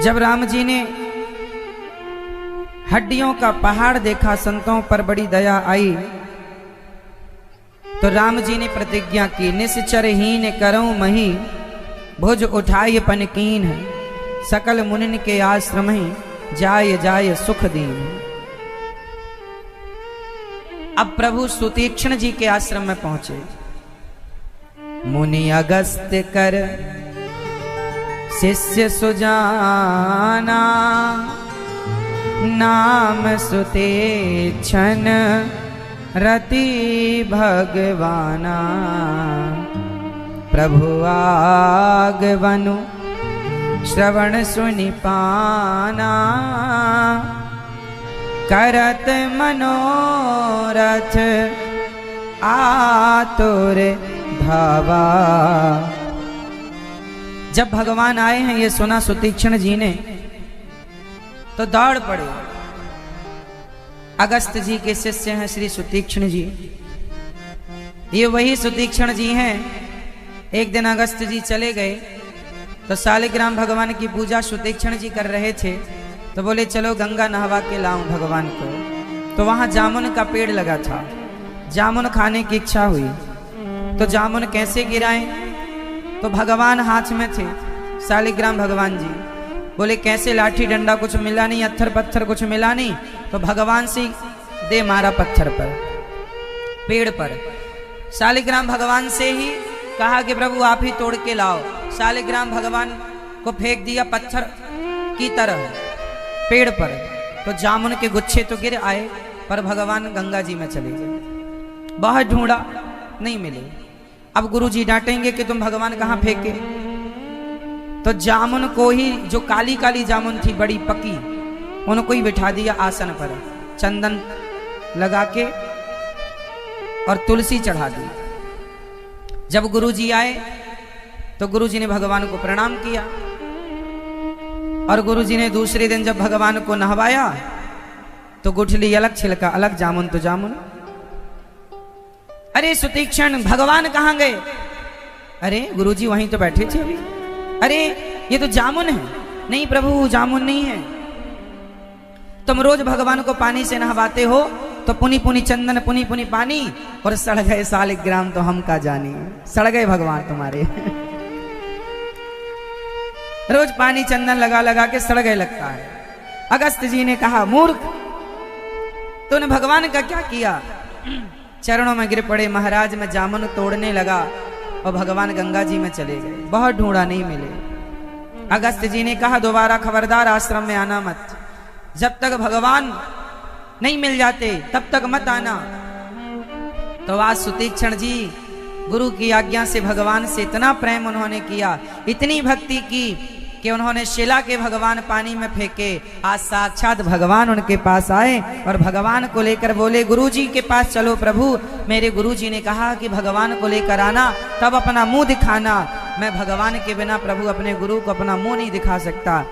जब राम जी ने हड्डियों का पहाड़ देखा, संतों पर बड़ी दया आई, तो राम जी ने प्रतिज्ञा की, निश्चरहीन करऊं मही, भुज उठाई पनकीन, सकल मुनिन के आश्रम ही, जाय जाय सुख दीन। अब प्रभु सुतीक्ष्ण जी के आश्रम में पहुंचे। मुनि अगस्त कर शिष्य सुजाना, नाम सुतीक्ष्ण रति भगवाना। प्रभु आगवनु श्रवण सुनि पाना, करत मनोरथ आतुर धावा। जब भगवान आए हैं ये सुना सुतीक्ष्ण जी ने तो दौड़ पड़े। अगस्त जी के शिष्य हैं श्री सुतीक्ष्ण जी। ये वही सुतीक्ष्ण जी हैं। एक दिन अगस्त जी चले गए तो शालिग्राम भगवान की पूजा सुतीक्ष्ण जी कर रहे थे, तो बोले चलो गंगा नहवा के लाऊं भगवान को। तो वहां जामुन का पेड़ लगा था, जामुन खाने की इच्छा हुई, तो जामुन कैसे गिराएं? तो भगवान हाथ में थे, शालिग्राम भगवान जी। बोले कैसे, लाठी डंडा कुछ मिला नहीं, अत्थर पत्थर कुछ मिला नहीं, तो भगवान से दे मारा पत्थर पर, पेड़ पर। शालिग्राम भगवान से ही कहा कि प्रभु आप ही तोड़ के लाओ। शालिग्राम भगवान को फेंक दिया पत्थर की तरह पेड़ पर, तो जामुन के गुच्छे तो गिर आए, पर भगवान गंगा जी में चले गए। बहुत ढूंढा, नहीं मिले। अब गुरुजी डांटेंगे कि तुम भगवान कहाँ फेंके। तो जामुन को ही, जो काली काली जामुन थी बड़ी पकी, उनको ही बिठा दिया आसन पर, चंदन लगा के और तुलसी चढ़ा दी। जब गुरुजी आए तो गुरुजी ने भगवान को प्रणाम किया, और गुरुजी ने दूसरे दिन जब भगवान को नहवाया तो गुठली अलग, छिलका अलग, जामुन तो जामुन। अरे सुतीक्ष्ण भगवान कहाँ गए? अरे गुरुजी वहीं तो बैठे थे अभी। अरे ये तो जामुन है। नहीं प्रभु जामुन नहीं है। तुम रोज भगवान को पानी से नहवाते हो तो पुनी पुनी चंदन, पुनी पुनी पानी, और सड़ गए शालिग्राम तो हम का जानी। सड़ गए भगवान तुम्हारे। रोज पानी चंदन लगा लगा के सड़ गए लगता है। अगस्त जी ने कहा मूर्ख, तूने भगवान का क्या किया? चरणों में गिर पड़े महाराज। में जामुन तोड़ने लगा और भगवान गंगा जी में चले गए। बहुत ढूंढा, नहीं मिले। अगस्त जी ने कहा दोबारा खबरदार आश्रम में आना मत, जब तक भगवान नहीं मिल जाते तब तक मत आना। तो आज सुतीक्ष्ण जी गुरु की आज्ञा से भगवान से इतना प्रेम उन्होंने किया, इतनी भक्ति की कि उन्होंने शिला के भगवान पानी में फेंके। आज साक्षात भगवान उनके पास आए और भगवान को लेकर बोले गुरुजी के पास चलो प्रभु। मेरे गुरुजी ने कहा कि भगवान को लेकर आना, तब अपना मुंह दिखाना। मैं भगवान के बिना प्रभु अपने गुरु को अपना मुंह नहीं दिखा सकता।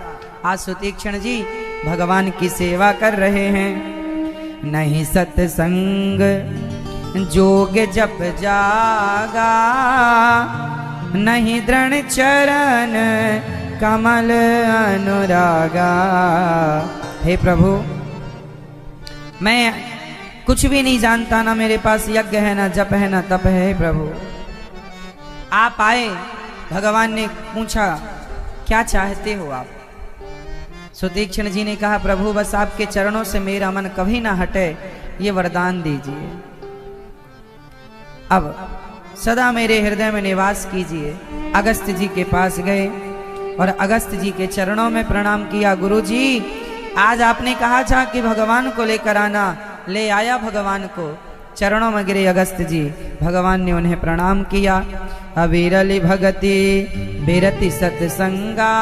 आज सुतीक्ष्ण जी भगवान की सेवा कर रहे हैं। नहीं सत्संग जोग जप जागा, नहीं दृढ़ चरण कमल अनुरागा। हे प्रभु मैं कुछ भी नहीं जानता, ना मेरे पास यज्ञ है, ना जप है, ना तप है। हे प्रभु आप आए, भगवान ने पूछा क्या चाहते हो आप? सुतीक्ष्ण जी ने कहा प्रभु बस आपके चरणों से मेरा मन कभी ना हटे, ये वरदान दीजिए। अब सदा मेरे हृदय में निवास कीजिए। अगस्त जी के पास गए और अगस्त जी के चरणों में प्रणाम किया। गुरुजी आज आपने कहा था कि भगवान को लेकर आना, ले आया भगवान को। चरणों में गिरे अगस्त जी। भगवान ने उन्हें प्रणाम किया। अविरलि भगति बिरति सत्संगा,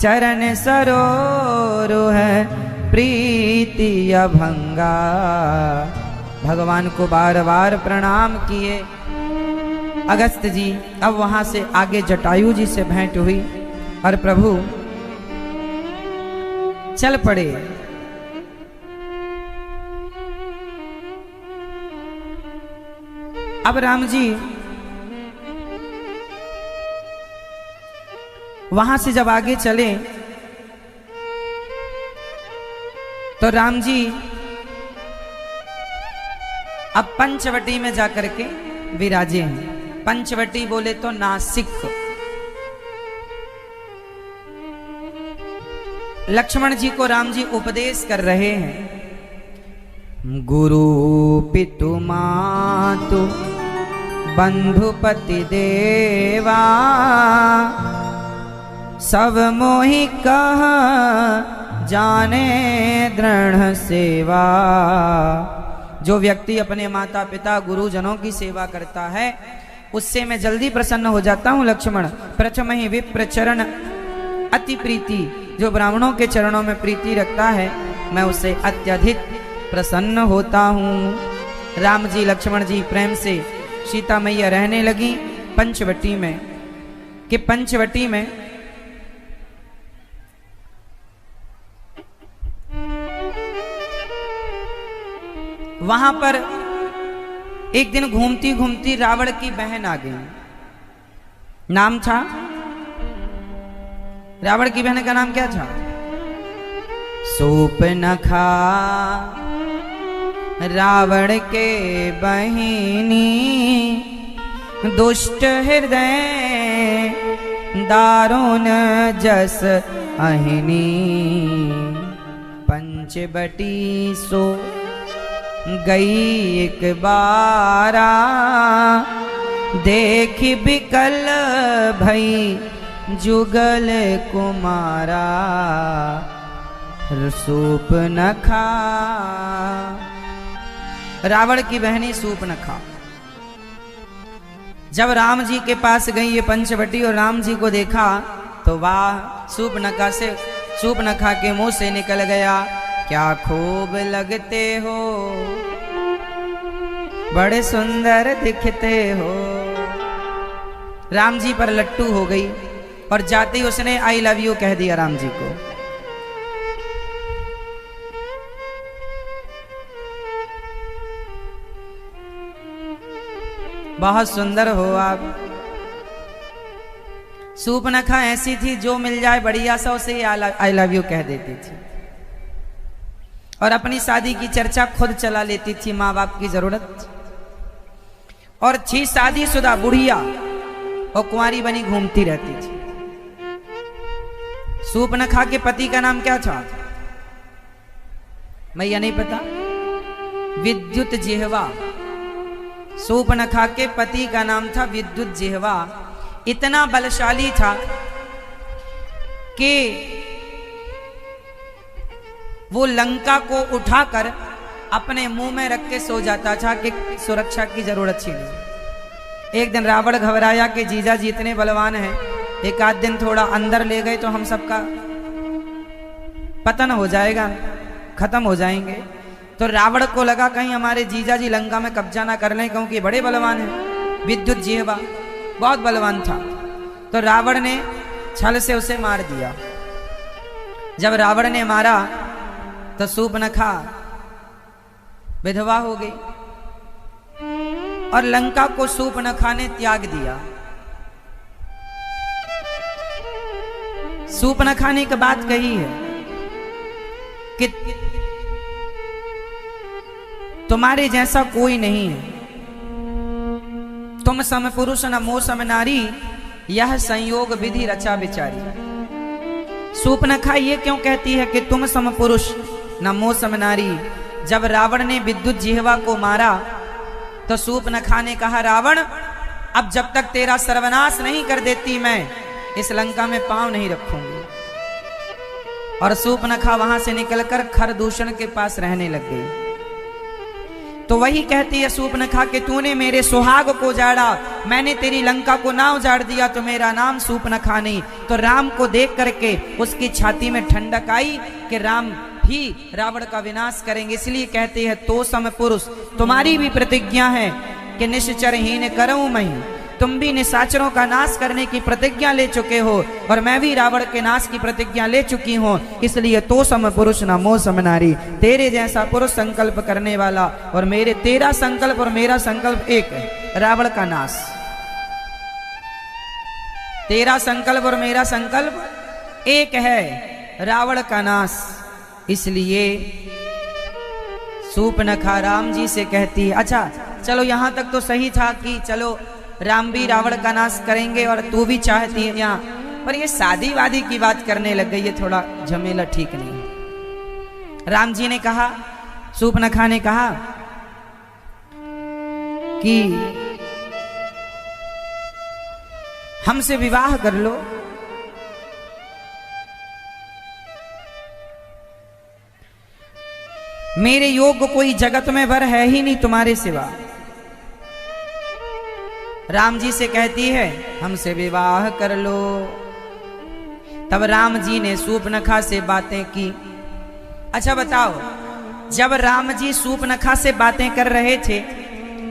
चरण सरोरुह प्रीति अभंगा। भगवान को बार बार प्रणाम किए अगस्त जी। अब वहां से आगे जटायु जी से भेंट हुई और प्रभु चल पड़े। अब राम जी वहां से जब आगे चले तो राम जी अब पंचवटी में जाकर के विराजे हैं। पंचवटी बोले तो नासिक। लक्ष्मण जी को राम जी उपदेश कर रहे हैं। गुरु पितु मातु बंधुपति देवा सब मोहि कह जाने दृढ़ सेवा। जो व्यक्ति अपने माता पिता गुरुजनों की सेवा करता है उससे मैं जल्दी प्रसन्न हो जाता हूँ लक्ष्मण। प्रथम ही विप्र चरण अति प्रीति, जो ब्राह्मणों के चरणों में प्रीति रखता है मैं उससे अत्यधिक प्रसन्न होता हूँ। राम जी लक्ष्मण जी प्रेम से सीता मैया रहने लगी पंचवटी में। कि पंचवटी में वहां पर एक दिन घूमती घूमती रावण की बहन आ गई। नाम था, रावण की बहन का नाम क्या था? सूपनखा रावण के बहिनी दुष्ट हृदय दारुण जस अहिनी। पंचवटी सो गई एक बारा देखी बिकल भई जुगल कुमारा। सूपनखा रावण की बहनी सूपनखा जब राम जी के पास गई ये पंचवटी और राम जी को देखा तो वाह, सूपनखा के मुंह से निकल गया, क्या खूब लगते हो, बड़े सुंदर दिखते हो। राम जी पर लट्टू हो गई और जाते ही उसने आई लव यू कह दिया राम जी को। बहुत सुंदर हो आप। सूपनखा ऐसी थी जो मिल जाए बढ़िया सा उसे आई लव यू कह देती थी और अपनी शादी की चर्चा खुद चला लेती थी, माँ बाप की जरूरत। और थी शादीशुदा बुढ़िया और कुंवारी बनी घूमती रहती थी। सूपनखा के पति का नाम क्या था? मैया नहीं पता? विद्युत जिह्वा। सूपनखा के पति का नाम था विद्युत जिह्वा। इतना बलशाली था कि वो लंका को उठाकर अपने मुंह में रख के सो जाता था कि सुरक्षा की जरूरत थी नहीं। एक दिन रावण घबराया कि जीजा जी इतने बलवान हैं, एक आध दिन थोड़ा अंदर ले गए तो हम सबका पतन हो जाएगा, खत्म हो जाएंगे। तो रावण को लगा कहीं हमारे जीजा जी लंका में कब्जा ना कर लें, क्योंकि बड़े बलवान हैं। विद्युत जिह्वा बहुत बलवान था। तो रावण ने छल से उसे मार दिया। जब रावण ने मारा तो सूपनखा विधवा हो गई और लंका को सूपनखा ने त्याग दिया। सूपनखा ने एक बात कही है कि तुम्हारे जैसा कोई नहीं है, तुम सम पुरुष न मोह सम नारी, यह संयोग विधि रचा बिचारी। सूपनखा ये क्यों कहती है कि तुम सम पुरुष न मोह सम नारी? जब रावण ने विद्युत जिह्वा को मारा तो सूपनखा ने कहा, रावण अब जब तक तेरा सर्वनाश नहीं कर देती मैं इस लंका में पांव नहीं रखूंगी। और सूपनखा वहां से निकलकर खरदूषण के पास रहने लग गई। तो वही कहती है सूपनखा कि तूने मेरे सुहाग को उजाड़ा, मैंने तेरी लंका को ना उजाड़ दिया तो मेरा नाम सूपनखा नहीं। तो राम को देख करके उसकी छाती में ठंडक आई कि राम भी रावण का विनाश करेंगे। इसलिए कहते हैं तो सम पुरुष, तुम्हारी भी प्रतिज्ञा है कि निश्चरहीन करऊं मैं। तुम भी निशाचरों का नाश करने की प्रतिज्ञा ले चुके हो और मैं भी रावण के नाश की प्रतिज्ञा ले चुकी हूँ। इसलिए तो सम पुरुष न मोह सम नारी, तेरे जैसा पुरुष संकल्प करने वाला और तेरा संकल्प और मेरा संकल्प एक है, रावण का नाश। तेरा संकल्प और मेरा संकल्प एक है, रावण का नाश। इसलिए सूपनखा राम जी से कहती है, अच्छा चलो यहाँ तक तो सही था कि चलो राम भी रावण का नाश करेंगे और तू भी चाहती है यहाँ, पर ये शादी वादी की बात करने लग गई, ये थोड़ा झमेला ठीक नहीं। राम जी ने कहा, सूपनखा ने कहा कि हमसे विवाह कर लो। मेरे योग्य कोई जगत में वर है ही नहीं तुम्हारे सिवा। राम जी से कहती है हमसे विवाह कर लो। तब राम जी ने सूपनखा से बातें की। अच्छा बताओ, जब राम जी सूपनखा से बातें कर रहे थे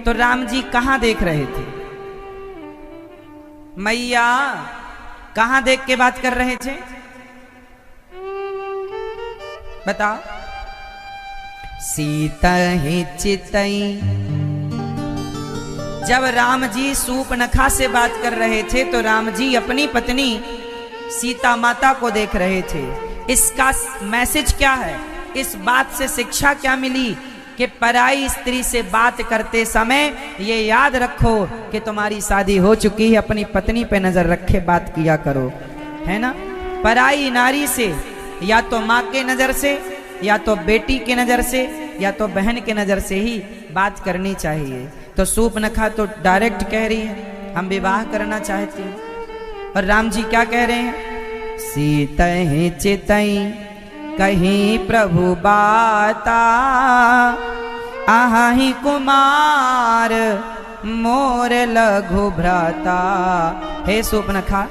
तो राम जी कहां देख रहे थे? मैया कहां देख के बात कर रहे थे बताओ? सीता ही चितई। जब राम जी सूपनखा से बात कर रहे थे तो राम जी अपनी पत्नी सीता माता को देख रहे थे। इसका मैसेज क्या है? इस बात से शिक्षा क्या मिली कि पराई स्त्री से बात करते समय ये याद रखो कि तुम्हारी शादी हो चुकी है, अपनी पत्नी पे नजर रखे बात किया करो, है ना। पराई नारी से या तो माँ के नजर से, या तो बेटी की नजर से, या तो बहन की नजर से ही बात करनी चाहिए। तो सूपनखा तो डायरेक्ट कह रही है हम विवाह करना चाहती हैं, और राम जी क्या कह रहे हैं? सीतहि चितई कहीं प्रभु बाता, आहि कुमार मोर लघु भ्राता। हे सूपनखा,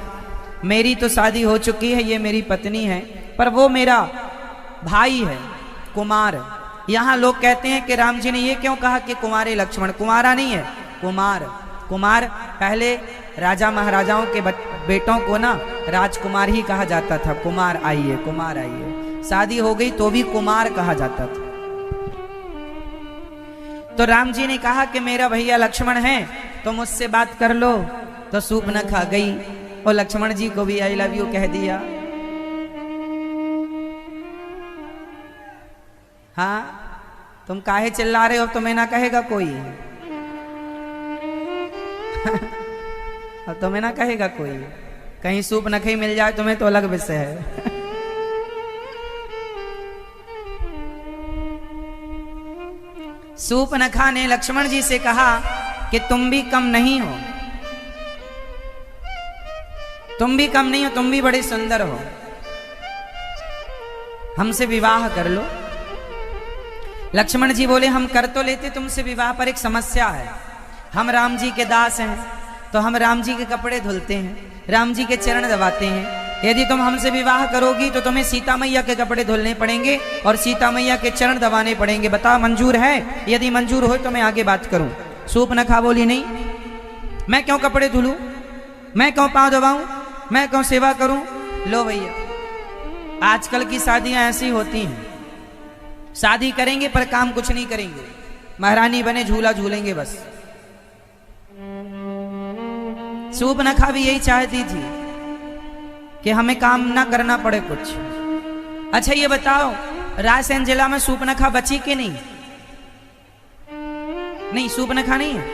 मेरी तो शादी हो चुकी है, ये मेरी पत्नी है, पर वो मेरा भाई है कुमार। यहाँ लोग कहते हैं कि राम जी ने ये क्यों कहा कि कुमारे लक्ष्मण? कुमारा नहीं है, कुमार। कुमार पहले राजा महाराजाओं के बेटों को ना राजकुमार ही कहा जाता था। कुमार आइए, कुमार आइए। शादी हो गई तो भी कुमार कहा जाता था। तो राम जी ने कहा कि मेरा भैया लक्ष्मण है तो मुझसे बात कर लो। तो सूपनखा गई और लक्ष्मण जी को भी आई लव यू कह दिया। हाँ, तुम काहे चिल्ला रहे हो? तुम्हें ना कहेगा कोई अब तुम्हें ना कहेगा कोई, कहीं सूपनखा मिल जाए तुम्हें तो अलग विषय है। सूपनखा ने लक्ष्मण जी से कहा कि तुम भी कम नहीं हो, तुम भी कम नहीं हो, तुम भी बड़े सुंदर हो, हमसे विवाह कर लो। लक्ष्मण जी बोले हम कर तो लेते तुमसे विवाह, पर एक समस्या है। हम राम जी के दास हैं तो हम राम जी के कपड़े धुलते हैं, राम जी के चरण दबाते हैं। यदि तुम हमसे विवाह करोगी तो तुम्हें सीता मैया के कपड़े धुलने पड़ेंगे और सीता मैया के चरण दबाने पड़ेंगे। बताओ मंजूर है? यदि मंजूर हो तो मैं आगे बात करूं। सूपनखा बोली नहीं, मैं क्यों कपड़े धुलूं, मैं क्यों पांव दबाऊं, मैं क्यों सेवा करूं। लो भैया, आजकल की शादियां ऐसी होती हैं, शादी करेंगे पर काम कुछ नहीं करेंगे, महारानी बने झूला झूलेंगे बस। सूपनखा भी यही चाहती थी कि हमें काम ना करना पड़े कुछ। अच्छा ये बताओ, रायसेन जिला में सूपनखा बची कि नहीं? नहीं, सूपनखा नहीं है।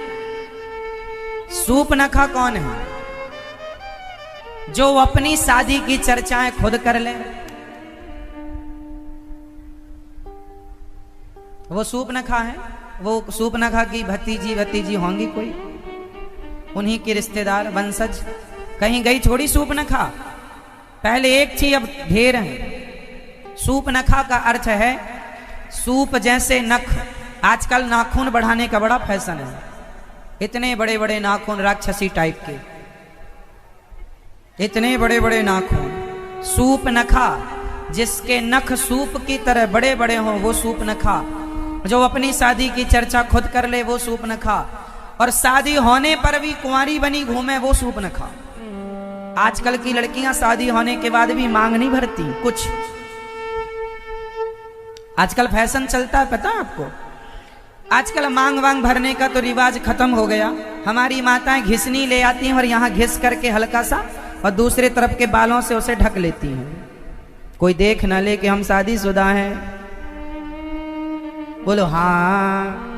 सूपनखा कौन है? जो अपनी शादी की चर्चाएं खुद कर ले, वो सूपनखा है। वो सूपनखा की भतीजी होंगी कोई, उन्हीं की रिश्तेदार वंशज। कहीं गई थोड़ी सूपनखा, पहले एक थी अब ढेर है। सूपनखा का अर्थ है सूप जैसे नख। आजकल नाखून बढ़ाने का बड़ा फैशन है, इतने बड़े बड़े नाखून, राक्षसी टाइप के इतने बड़े बड़े नाखून। सूपनखा, जिसके नख सूप की तरह बड़े बड़े हों वो सूपनखा। जो अपनी शादी की चर्चा खुद कर ले वो सूपनखा, और शादी होने पर भी कुंवारी बनी घूमे वो सूपनखा। आजकल की लड़कियां शादी होने के बाद भी मांग नहीं भरती कुछ। आजकल फैशन चलता है, पता है आपको? आजकल मांग वांग भरने का तो रिवाज खत्म हो गया। हमारी माताएं घिसनी ले आती हैं और यहाँ घिस करके हल्का सा और दूसरे तरफ के बालों से उसे ढक लेती हैं, कोई देख ना ले कि हम शादीशुदा हैं। बोलो हाँ।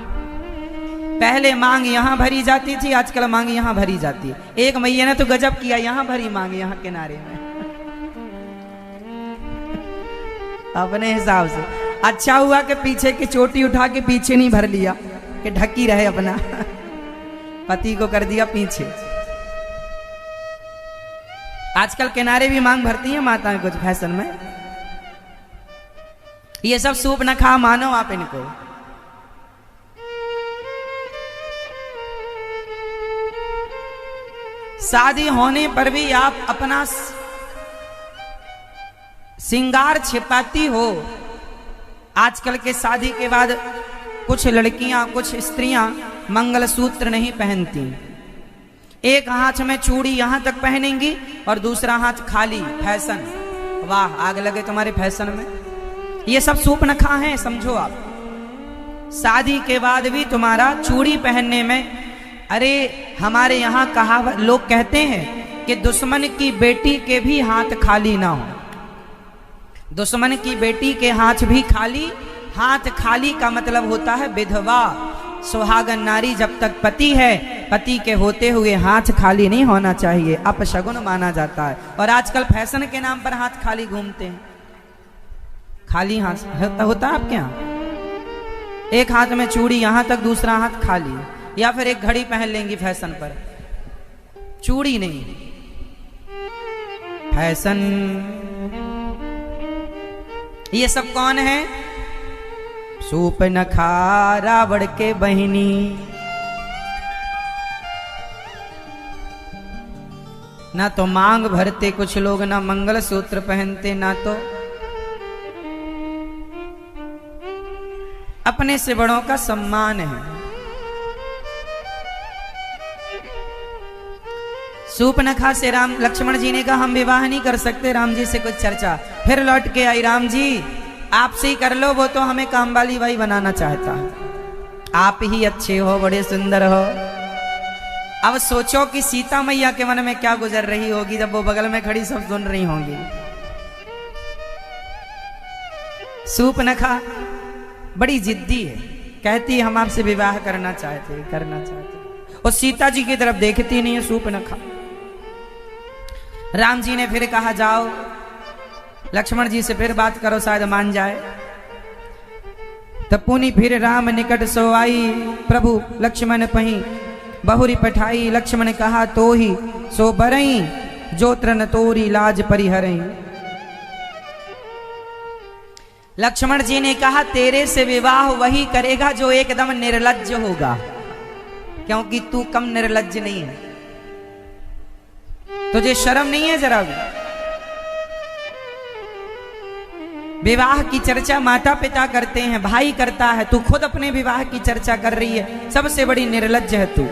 पहले मांग यहां भरी जाती थी, आजकल मांग यहां भरी जाती है। एक मैया ने तो गजब किया, यहां भरी मांग यहां किनारे में अपने हिसाब से। अच्छा हुआ कि पीछे की चोटी उठा के पीछे नहीं भर लिया कि ढकी रहे अपना पति को कर दिया पीछे। आजकल किनारे भी मांग भरती है माताएं कुछ फैशन में। ये सब सूप न खा मानो आप इनको। शादी होने पर भी आप अपना श्रृंगार छिपाती हो। आजकल के शादी के बाद कुछ लड़कियां, कुछ स्त्रियां मंगलसूत्र नहीं पहनती। एक हाथ में चूड़ी यहां तक पहनेंगी और दूसरा हाथ खाली। फैशन, वाह आग लगे तुम्हारे फैशन में। ये सब सूप नखा है, समझो आप। शादी के बाद भी तुम्हारा चूड़ी पहनने में, अरे हमारे यहाँ कहावत लोग कहते हैं कि दुश्मन की बेटी के भी हाथ खाली ना हो। दुश्मन की बेटी के हाथ भी खाली। हाथ खाली का मतलब होता है विधवा। सुहागन नारी जब तक पति है, पति के होते हुए हाथ खाली नहीं होना चाहिए, अपशगुन माना जाता है। और आजकल फैशन के नाम पर हाथ खाली घूमते हैं। खाली हाथ होता है आपके यहाँ? एक हाथ में चूड़ी यहां तक, दूसरा हाथ खाली। या फिर एक घड़ी पहन लेंगी फैशन पर, चूड़ी नहीं। फैशन। ये सब कौन है? सूप न खा रावण के बहिनी। ना तो मांग भरते कुछ लोग, ना मंगलसूत्र पहनते, ना तो अपने से बड़ों का सम्मान है। सूपनखा से राम लक्ष्मण जी ने कहा हम विवाह नहीं कर सकते, राम जी से कुछ चर्चा। फिर लौट के आई, राम जी आपसे ही कर लो, वो तो हमें काम वाली बाई बनाना चाहता है। आप ही अच्छे हो, बड़े सुंदर हो। अब सोचो कि सीता मैया के मन में क्या गुजर रही होगी जब वो बगल में खड़ी सब सुन रही होंगी। सूपनखा बड़ी जिद्दी है, कहती हम आपसे विवाह करना चाहते। और सीता जी की तरफ देखती नहीं है सूपनखा। राम जी ने फिर कहा जाओ लक्ष्मण जी से फिर बात करो, शायद मान जाए। तब पुनि फिर राम निकट सो आई, प्रभु लक्ष्मण पही बहुरी पठाई। लक्ष्मण कहा तो ही सो बरई, जो त्रन तोरी लाज परिहरई। लक्ष्मण जी ने कहा तेरे से विवाह वही करेगा जो एकदम निर्लज्ज होगा, क्योंकि तू कम निर्लज्ज नहीं है। तुझे शर्म नहीं है जरा भी? विवाह की चर्चा माता पिता करते हैं, भाई करता है, तू खुद अपने विवाह की चर्चा कर रही है। सबसे बड़ी निर्लज्ज है तू।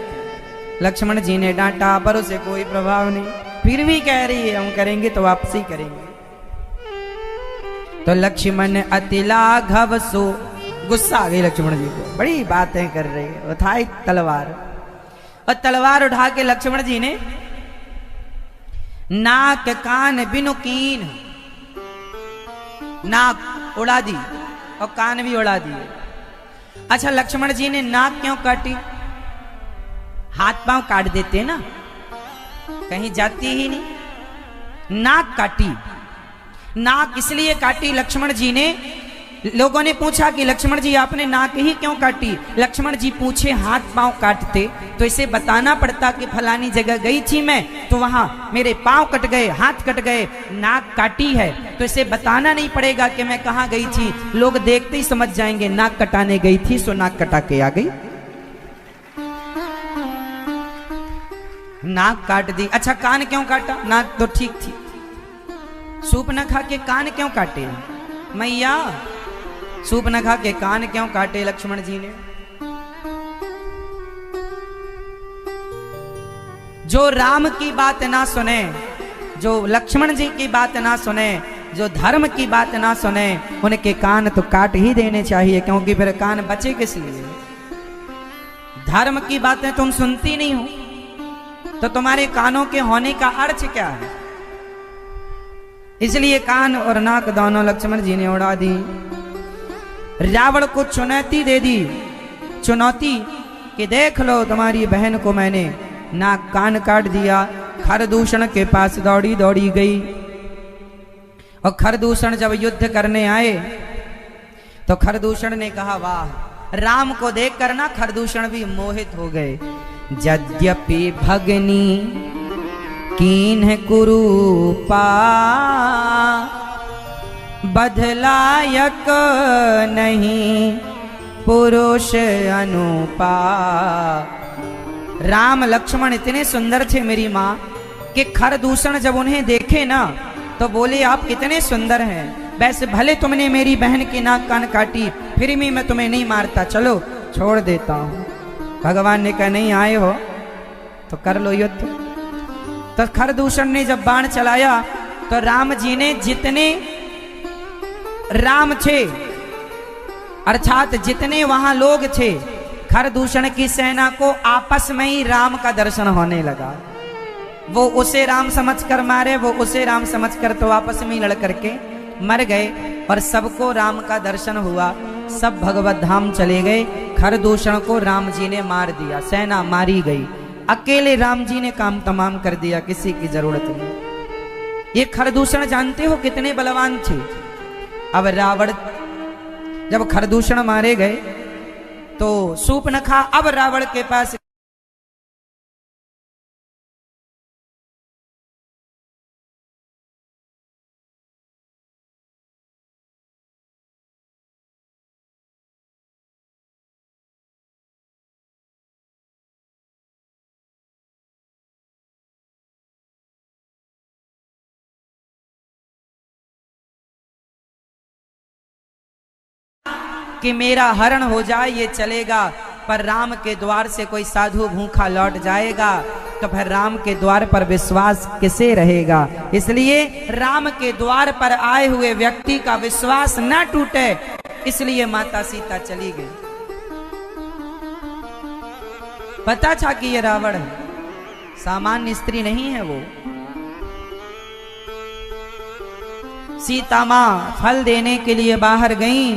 लक्ष्मण जी ने डांटा, पर उसे कोई प्रभाव नहीं। फिर भी कह रही है हम करेंगे तो वापसी करेंगे। तो लक्ष्मण अति लाघव सो, गुस्सा आ गई लक्ष्मण जी को, बड़ी बातें कर रही है। उठाई तलवार, और तलवार उठा के लक्ष्मण जी ने नाक कान बिनु कीन, नाक उड़ा दी और कान भी उड़ा दिए। अच्छा लक्ष्मण जी ने नाक क्यों काटी? हाथ पांव काट देते ना, कहीं जाती ही नहीं। नाक काटी, नाक इसलिए काटी लक्ष्मण जी ने। लोगों ने पूछा कि लक्ष्मण जी आपने नाक ही क्यों काटी? लक्ष्मण जी पूछे हाथ पांव काटते तो इसे बताना पड़ता कि फलानी जगह गई थी मैं, तो वहां मेरे पांव कट गए, हाथ कट गए, नाक काटी है। तो इसे बताना नहीं पड़ेगा कि मैं कहां गई थी, लोग देखते ही समझ जाएंगे नाक कटाने गई थी, सो नाक कटा के आ गई। नाक काट दी। अच्छा कान क्यों काटा? नाक तो ठीक थी। सूपनखा के कान क्यों काटे मैया? सूपनखा के कान क्यों काटे लक्ष्मण जी ने? जो राम की बात ना सुने, जो लक्ष्मण जी की बात ना सुने, जो धर्म की बात ना सुने, उनके कान तो काट ही देने चाहिए, क्योंकि फिर कान बचे किस लिए? धर्म की बातें तुम सुनती नहीं हो तो तुम्हारे कानों के होने का अर्थ क्या है? इसलिए कान और नाक दोनों लक्ष्मण जी ने उड़ा दी। रावण को चुनौती दे दी, चुनौती कि देख लो तुम्हारी बहन को मैंने नाक कान काट दिया। खरदूषण के पास दौड़ी दौड़ी गई और खरदूषण जब युद्ध करने आए तो खरदूषण ने कहा वाह, राम को देखकर ना खरदूषण भी मोहित हो गए। यद्यपि भगनी कीन्ह कुरूपा, बधलायक नहीं पुरुष अनुपा। राम लक्ष्मण इतने सुंदर थे मेरी माँ कि खरदूषण जब उन्हें देखे ना तो बोले आप कितने सुंदर हैं, वैसे भले तुमने मेरी बहन की नाक कान काटी फिर भी मैं तुम्हें नहीं मारता, चलो छोड़ देता हूं। भगवान ने कहा नहीं आए हो तो कर लो युद्ध। तो खरदूषण ने जब बाण चलाया तो राम जी ने जितने राम थे अर्थात जितने वहां लोग थे, खरदूषण की सेना को आपस में ही राम का दर्शन होने लगा। वो उसे राम समझकर मारे, वो उसे राम समझकर, तो आपस में लड़ करके मर गए और सबको राम का दर्शन हुआ। सब भगवत धाम चले गए। खरदूषण को राम जी ने मार दिया, सेना मारी गई, अकेले राम जी ने काम तमाम कर दिया, किसी की जरूरत नहीं। ये खरदूषण जानते हो कितने बलवान थे। अब रावण जब खरदूषण मारे गए तो शूर्पणखा अब रावण के पास कि मेरा हरण हो जाए ये चलेगा, पर राम के द्वार से कोई साधु भूखा लौट जाएगा तो फिर राम के द्वार पर विश्वास किसे रहेगा। इसलिए राम के द्वार पर आए हुए व्यक्ति का विश्वास न टूटे, इसलिए माता सीता चली गई। पता था कि ये रावण है, सामान्य स्त्री नहीं है वो। सीता मां फल देने के लिए बाहर गई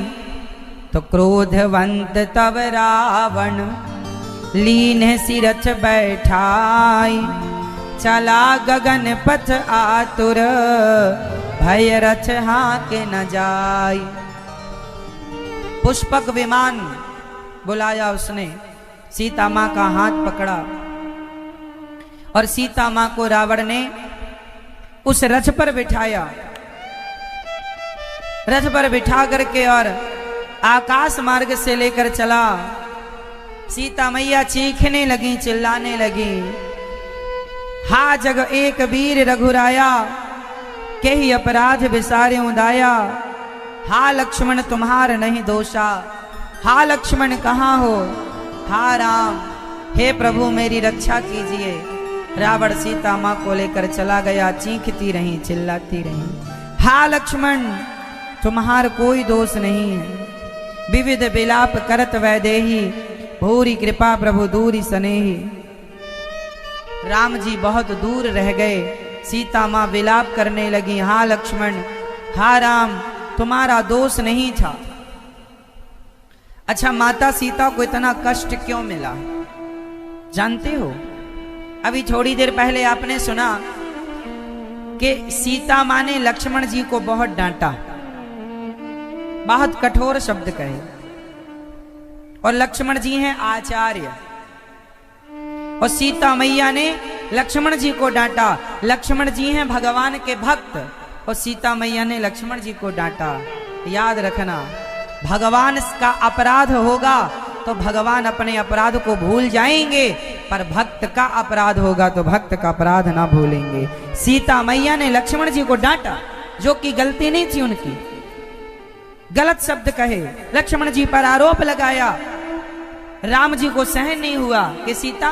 तो क्रोधवंत तब रावण लीन सिरथ बैठाई। चला गगन पथ आतुर भय रथ हाके न जाई। पुष्पक विमान बुलाया उसने, सीता मां का हाथ पकड़ा और सीता मां को रावण ने उस रथ पर बिठाया। रथ पर बिठा करके और आकाश मार्ग से लेकर चला। सीता मैया चीखने लगी, चिल्लाने लगी, हा जग एक वीर रघुराया, के ही अपराध विसारे उदाया। हा लक्ष्मण तुम्हार नहीं दोषा, हा लक्ष्मण कहाँ हो, हा राम हे प्रभु मेरी रक्षा कीजिए। रावण सीता माँ को लेकर चला गया, चीखती रही, चिल्लाती रही, हा लक्ष्मण तुम्हार कोई दोष नहीं है। विविध विलाप करत वैदेही, भूरी कृपा प्रभु दूरी सनेही। राम जी बहुत दूर रह गए। सीता माँ विलाप करने लगी, हा लक्ष्मण हा राम तुम्हारा दोष नहीं था। अच्छा, माता सीता को इतना कष्ट क्यों मिला जानते हो? अभी थोड़ी देर पहले आपने सुना कि सीता माँ ने लक्ष्मण जी को बहुत डांटा, बहुत कठोर शब्द कहे। और लक्ष्मण जी हैं आचार्य और सीता मैया ने लक्ष्मण जी को डांटा। लक्ष्मण जी हैं भगवान के भक्त और सीता मैया ने लक्ष्मण जी को डांटा। याद रखना, भगवान का अपराध होगा तो भगवान अपने अपराध को भूल जाएंगे, पर भक्त का अपराध होगा तो भक्त का अपराध ना भूलेंगे। सीता मैया ने लक्ष्मण जी को डांटा, जो कि गलती नहीं थी उनकी। गलत शब्द कहे, लक्ष्मण जी पर आरोप लगाया। राम जी को सहन नहीं हुआ कि सीता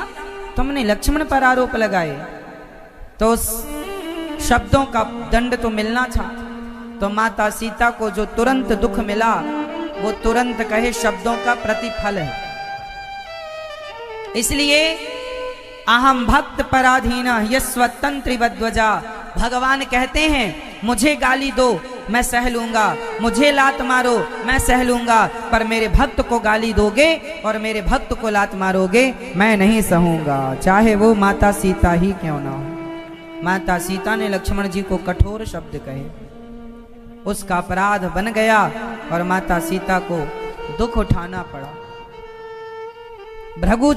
तुमने लक्ष्मण पर आरोप लगाए, तो शब्दों का दंड तो मिलना था। तो माता सीता को जो तुरंत दुख मिला वो तुरंत कहे शब्दों का प्रतिफल है। इसलिए अहम भक्त पराधीना यस्वतंत्रिवध्वजा, भगवान कहते हैं मुझे गाली दो मैं सह लूंगा, मुझे लात मारो मैं सह लूंगा, पर मेरे भक्त को गाली दोगे और मेरे भक्त को लात मारोगे मैं नहीं सहूंगा, चाहे वो माता सीता ही क्यों ना हो। माता सीता ने लक्ष्मण जी को कठोर शब्द कहे, उसका अपराध बन गया और माता सीता को दुख उठाना पड़ा। भृगु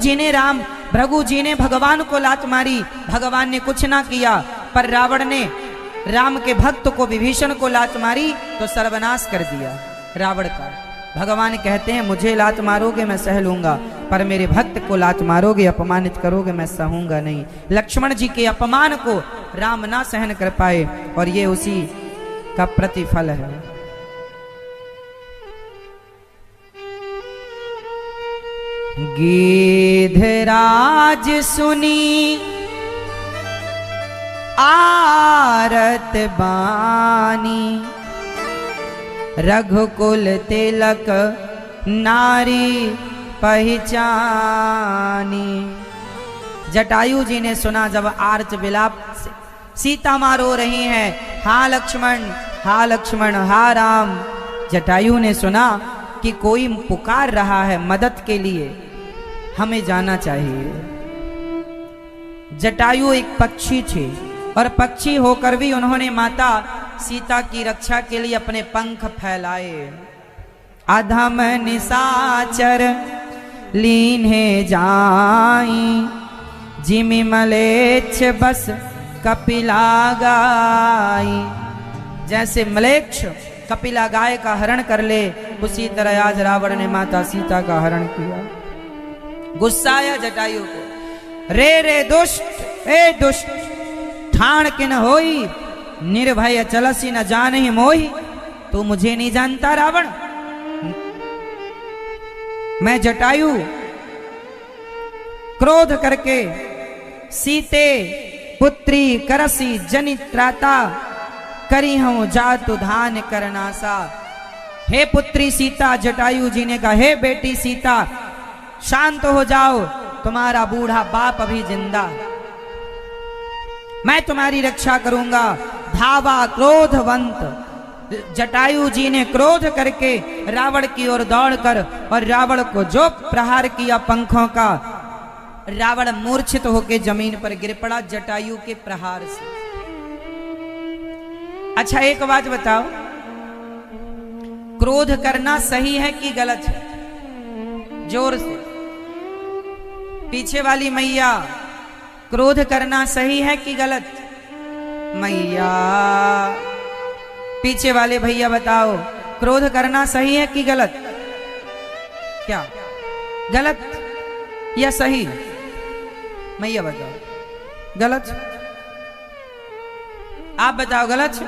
जी ने भगवान को लात मारी, भगवान ने कुछ ना किया, पर रावण ने राम के भक्त को विभीषण को लात मारी तो सर्वनाश कर दिया रावण का। भगवान कहते हैं मुझे लात मारोगे मैं सह लूंगा, पर मेरे भक्त को लात मारोगे अपमानित करोगे मैं सहूंगा नहीं। लक्ष्मण जी के अपमान को राम ना सहन कर पाए और ये उसी का प्रतिफल है। गीधराज सुनी आरत बानी, रघुकुल तिलक नारी पहचानी। जटायु जी ने सुना जब आर्त विलाप सीता माँ रो रही हैं, हाँ लक्ष्मण हाँ राम। जटायु ने सुना कि कोई पुकार रहा है मदद के लिए, हमें जाना चाहिए। जटायु एक पक्षी थे और पक्षी होकर भी उन्होंने माता सीता की रक्षा के लिए अपने पंख फैलाए। अधम निशाचर लीन्हे जाई, जिमि मलेच्छ बस कपिला गाई। जैसे मलेच्छ कपिला गाय का हरण कर ले, उसी तरह आज रावण ने माता सीता का हरण किया। गुस्सा आया जटायु को, रे दुष्ट ए दुष्ट, ठाण किन होई, निर्भय चलसी न जानहि मोहि। तू मुझे नहीं जानता रावण, मैं जटायु क्रोध करके सीते पुत्री करसी जनित्राता, करी हूं जातु धान करनासा। हे पुत्री सीता, जटायु जी ने कहा हे बेटी सीता शांत हो जाओ, तुम्हारा बूढ़ा बाप अभी जिंदा, मैं तुम्हारी रक्षा करूंगा। धावा क्रोधवंत। जटायु जी ने क्रोध करके रावण की ओर दौड़कर और रावण को जो प्रहार किया पंखों का, रावण मूर्छित होकर जमीन पर गिर पड़ा जटायु के प्रहार से। अच्छा एक बात बताओ, क्रोध करना सही है कि गलत है? जोर से, पीछे वाली मैया, क्रोध करना सही है कि गलत? मैया, पीछे वाले भैया बताओ, क्रोध करना सही है कि गलत? क्या गलत या सही? मैया बताओ, गलत? आप बताओ गलत?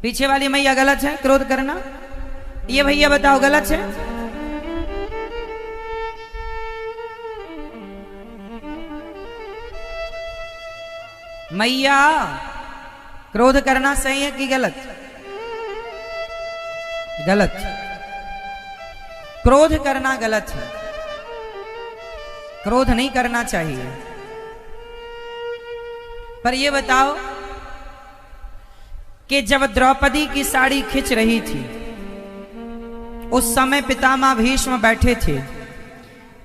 पीछे वाली मैया गलत है क्रोध करना? ये भैया बताओ गलत है? मैया, क्रोध करना सही है कि गलत? गलत। क्रोध करना गलत है, क्रोध नहीं करना चाहिए। पर ये बताओ कि जब द्रौपदी की साड़ी खिंच रही थी, उस समय पितामह भीष्म बैठे थे,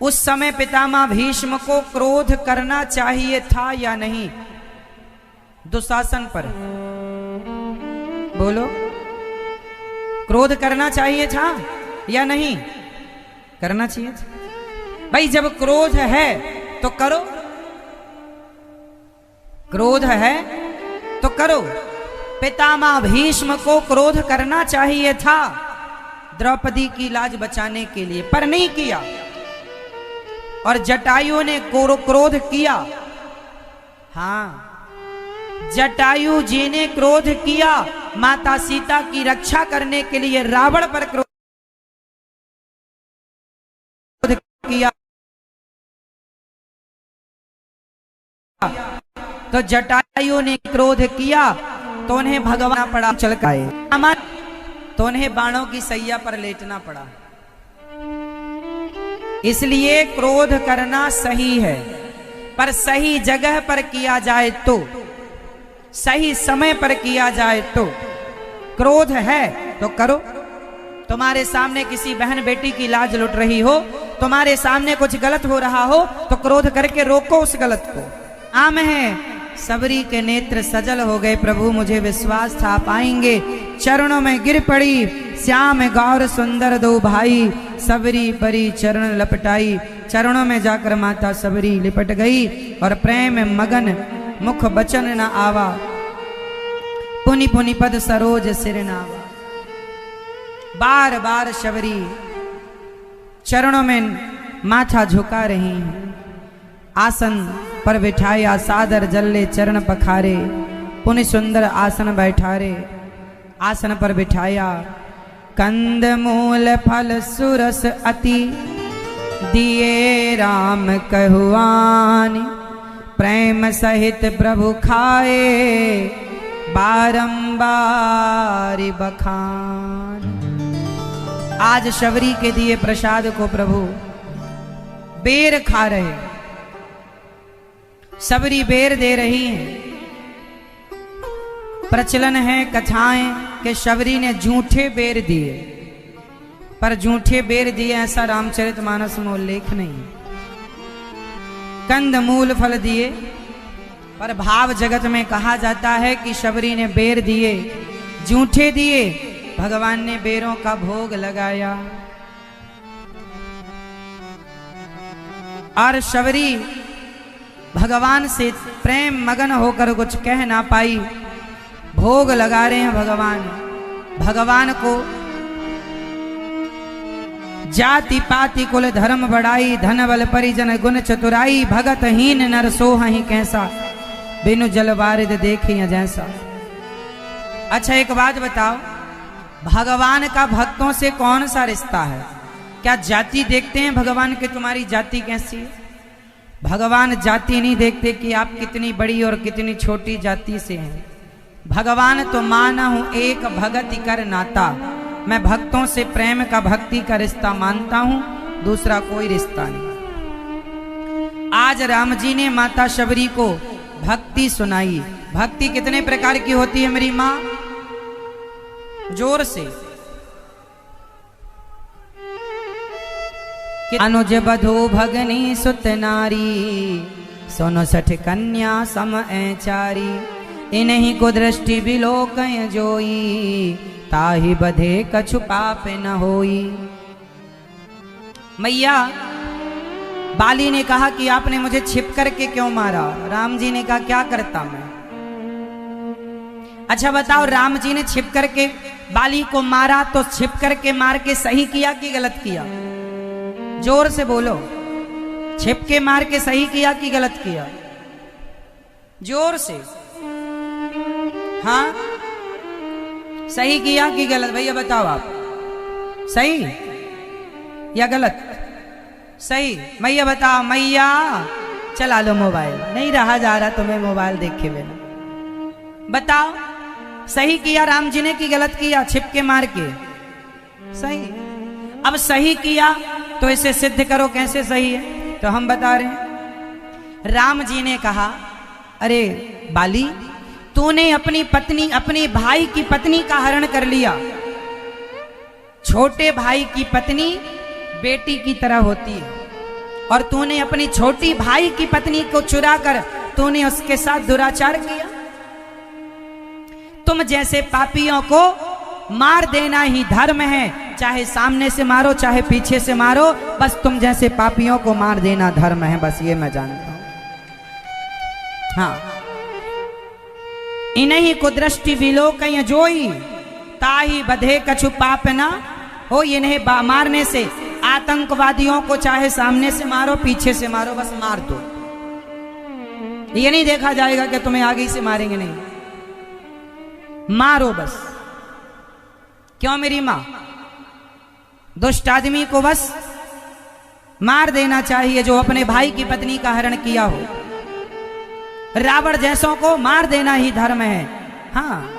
उस समय पितामह भीष्म को क्रोध करना चाहिए था या नहीं दुशासन पर? बोलो, क्रोध करना चाहिए था या नहीं करना चाहिए था? भाई जब क्रोध है तो करो, क्रोध है तो करो। पितामह भीष्म को क्रोध करना चाहिए था द्रौपदी की लाज बचाने के लिए, पर नहीं किया। और जटायु ने क्रोध किया। हाँ, जटायु जी ने क्रोध किया, माता सीता की रक्षा करने के लिए रावण पर क्रोध किया। तो जटायु ने क्रोध किया तो उन्हें भगवान पड़ा चलकाए, तो उन्हें बाणों की सैया पर लेटना पड़ा। इसलिए क्रोध करना सही है, पर सही जगह पर किया जाए तो, सही समय पर किया जाए तो। क्रोध है तो करो। तुम्हारे सामने किसी बहन बेटी की लाज लुट रही हो, तुम्हारे सामने कुछ गलत हो रहा हो, तो क्रोध करके रोको उस गलत को। आम है सबरी के नेत्र सजल हो गए, प्रभु मुझे विश्वास था आप आएंगे। चरणों में गिर पड़ी श्याम गौर सुंदर दो भाई, सबरी परी चरण लपटाई। चरणों में जाकर माता सबरी लिपट गई और प्रेम मगन मुख बचन न आवा, पुनि पुनि पद सरोज सिर नावा। बार बार शबरी चरणों में माथा झुका रही हैं। आसन पर बिठाया सादर जल्ले चरण पखारे, पुनि सुंदर आसन बैठारे। आसन पर बिठाया कंद मूल फल सुरस अति, दिए राम कहुआनि। प्रेम सहित प्रभु खाए, बारंबार बखान। आज शबरी के दिए प्रसाद को प्रभु बेर खा रहे, सबरी बेर दे रही हैं। प्रचलन है कथाएं कि शबरी ने झूठे बेर दिए, पर झूठे बेर दिए ऐसा रामचरितमानस में उल्लेख नहीं। कंद मूल फल दिए, पर भाव जगत में कहा जाता है कि शबरी ने बेर दिए, झूठे दिए, भगवान ने बेरों का भोग लगाया। और शबरी भगवान से प्रेम मगन होकर कुछ कह ना पाई, भोग लगा रहे हैं भगवान। भगवान को जाति पाति कुल धर्म बढ़ाई, धन बल परिजन गुण चतुराई। भगत हीन नर सोहहि कैसा, बिनु जल बारिद देखिए जैसा। अच्छा एक बात बताओ, भगवान का भक्तों से कौन सा रिश्ता है? क्या जाति देखते हैं भगवान के तुम्हारी जाति कैसी है? भगवान जाति नहीं देखते कि आप कितनी बड़ी और कितनी छोटी जाति से हैं। भगवान तो माना हूं एक भगति कर नाता, मैं भक्तों से प्रेम का भक्ति का रिश्ता मानता हूं, दूसरा कोई रिश्ता नहीं। आज राम जी ने माता शबरी को भक्ति सुनाई। भक्ति कितने प्रकार की होती है मेरी मां? जोर से। अनुज बधू भगनी सुत नारी, सोनो सठ कन्या सम चारी। इन्हीं को दृष्टि बिलोक जोई, ताहि बधे कछु पाप न होई। मैया बाली ने कहा कि आपने मुझे छिप करके क्यों मारा? राम जी ने कहा क्या करता मैं? अच्छा बताओ, राम जी ने छिप करके बाली को मारा तो छिप करके मार के सही किया कि गलत किया? जोर से बोलो, छिप के मार के सही किया कि गलत किया? जोर से। हाँ सही किया कि गलत? भैया बताओ आप, सही या गलत? सही। मैया बताओ। मैया चला लो मोबाइल, नहीं रहा जा रहा तुम्हें मोबाइल देखे बिना। बताओ सही किया राम जी ने कि गलत किया? छिप के मार के सही। अब सही किया तो इसे सिद्ध करो कैसे सही है। तो हम बता रहे हैं, राम जी ने कहा अरे बाली, तूने अपनी पत्नी, अपने भाई की पत्नी का हरण कर लिया। छोटे भाई की पत्नी बेटी की तरह होती है, और तूने अपनी छोटी भाई की पत्नी को चुरा कर तूने उसके साथ दुराचार किया। तुम जैसे पापियों को मार देना ही धर्म है, चाहे सामने से मारो चाहे पीछे से मारो, बस तुम जैसे पापियों को मार देना धर्म है, बस ये मैं जानता हूं। हाँ, इन्हीं को दृष्टि विलोक जोई, ताही बधे कछु पाप ना हो। इन्हें मारने से आतंकवादियों को चाहे सामने से मारो पीछे से मारो, बस मार दो। ये नहीं देखा जाएगा कि तुम्हें आगे से मारेंगे, नहीं, मारो बस। क्यों मेरी मां? दुष्ट आदमी को बस मार देना चाहिए जो अपने भाई की पत्नी का हरण किया हो। रावण जैसों को मार देना ही धर्म है। हाँ,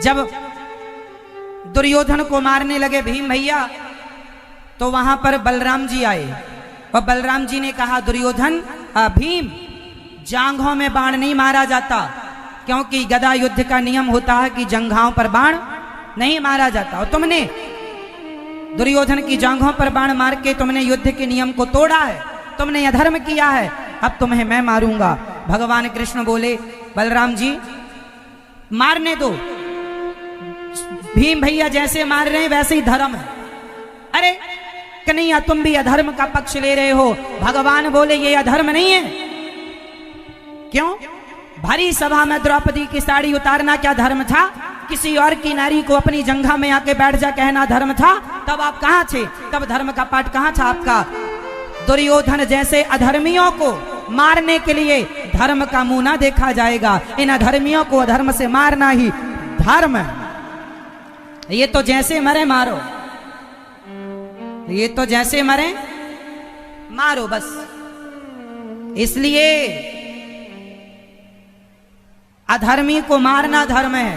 जब दुर्योधन को मारने लगे भीम भैया, तो वहां पर बलराम जी आए और बलराम जी ने कहा दुर्योधन भीम, जांघों में बाण नहीं मारा जाता, क्योंकि गदा युद्ध का नियम होता है कि जंघाओं पर बाण नहीं मारा जाता, और तुमने दुर्योधन की जांघों पर बाण मार के तुमने युद्ध के नियम को तोड़ा है, तुमने अधर्म किया है, अब तुम्हें मैं मारूंगा। भगवान कृष्ण बोले, बलराम जी मारने दो, भीम भैया जैसे मार रहे हैं वैसे ही धर्म है। अरे कन्हैया तुम भी अधर्म का पक्ष ले रहे हो। भगवान बोले ये अधर्म नहीं है। क्यों? भरी सभा में द्रौपदी की साड़ी उतारना क्या धर्म था? किसी और की नारी को अपनी जंघा में आके बैठ जा कहना धर्म था? तब आप कहां थे? तब धर्म का पाठ कहां था आपका? दुर्योधन जैसे अधर्मियों को मारने के लिए धर्म का मुंह ना देखा जाएगा। इन अधर्मियों को अधर्म से मारना ही धर्म है। ये तो जैसे मरे मारो, ये तो जैसे मरे मारो बस। इसलिए अधर्मी को मारना धर्म है।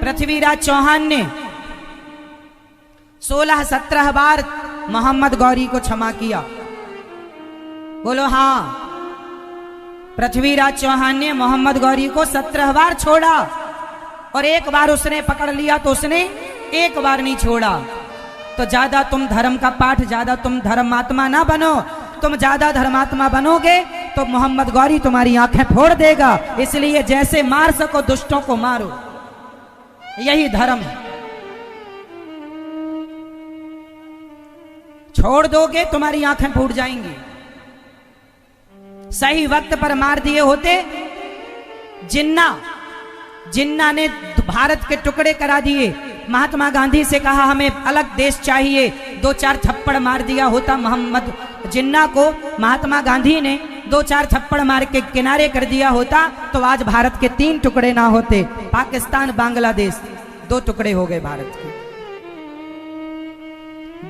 पृथ्वीराज चौहान ने 16-17 बार मोहम्मद गौरी को क्षमा किया। बोलो हाँ। पृथ्वीराज चौहान ने मोहम्मद गौरी को 17 बार छोड़ा, और एक बार उसने पकड़ लिया तो उसने एक बार नहीं छोड़ा। तो ज्यादा तुम धर्म का पाठ, ज्यादा तुम धर्मात्मा ना बनो। तुम ज्यादा धर्मात्मा बनोगे तो मोहम्मद गौरी तुम्हारी आंखें फोड़ देगा। इसलिए जैसे मार सको दुष्टों को मारो, यही धर्म है। छोड़ दोगे तुम्हारी आंखें फूट जाएंगी। सही वक्त पर मार दिए होते। जिन्ना ने भारत के टुकड़े करा दिए। महात्मा गांधी से कहा हमें अलग देश चाहिए, 2-4 थप्पड़ मार दिया होता मोहम्मद जिन्ना को। महात्मा गांधी ने 2-4 थप्पड़ मार के किनारे कर दिया होता तो आज भारत के 3 टुकड़े ना होते। पाकिस्तान, बांग्लादेश 2 टुकड़े हो गए भारत के।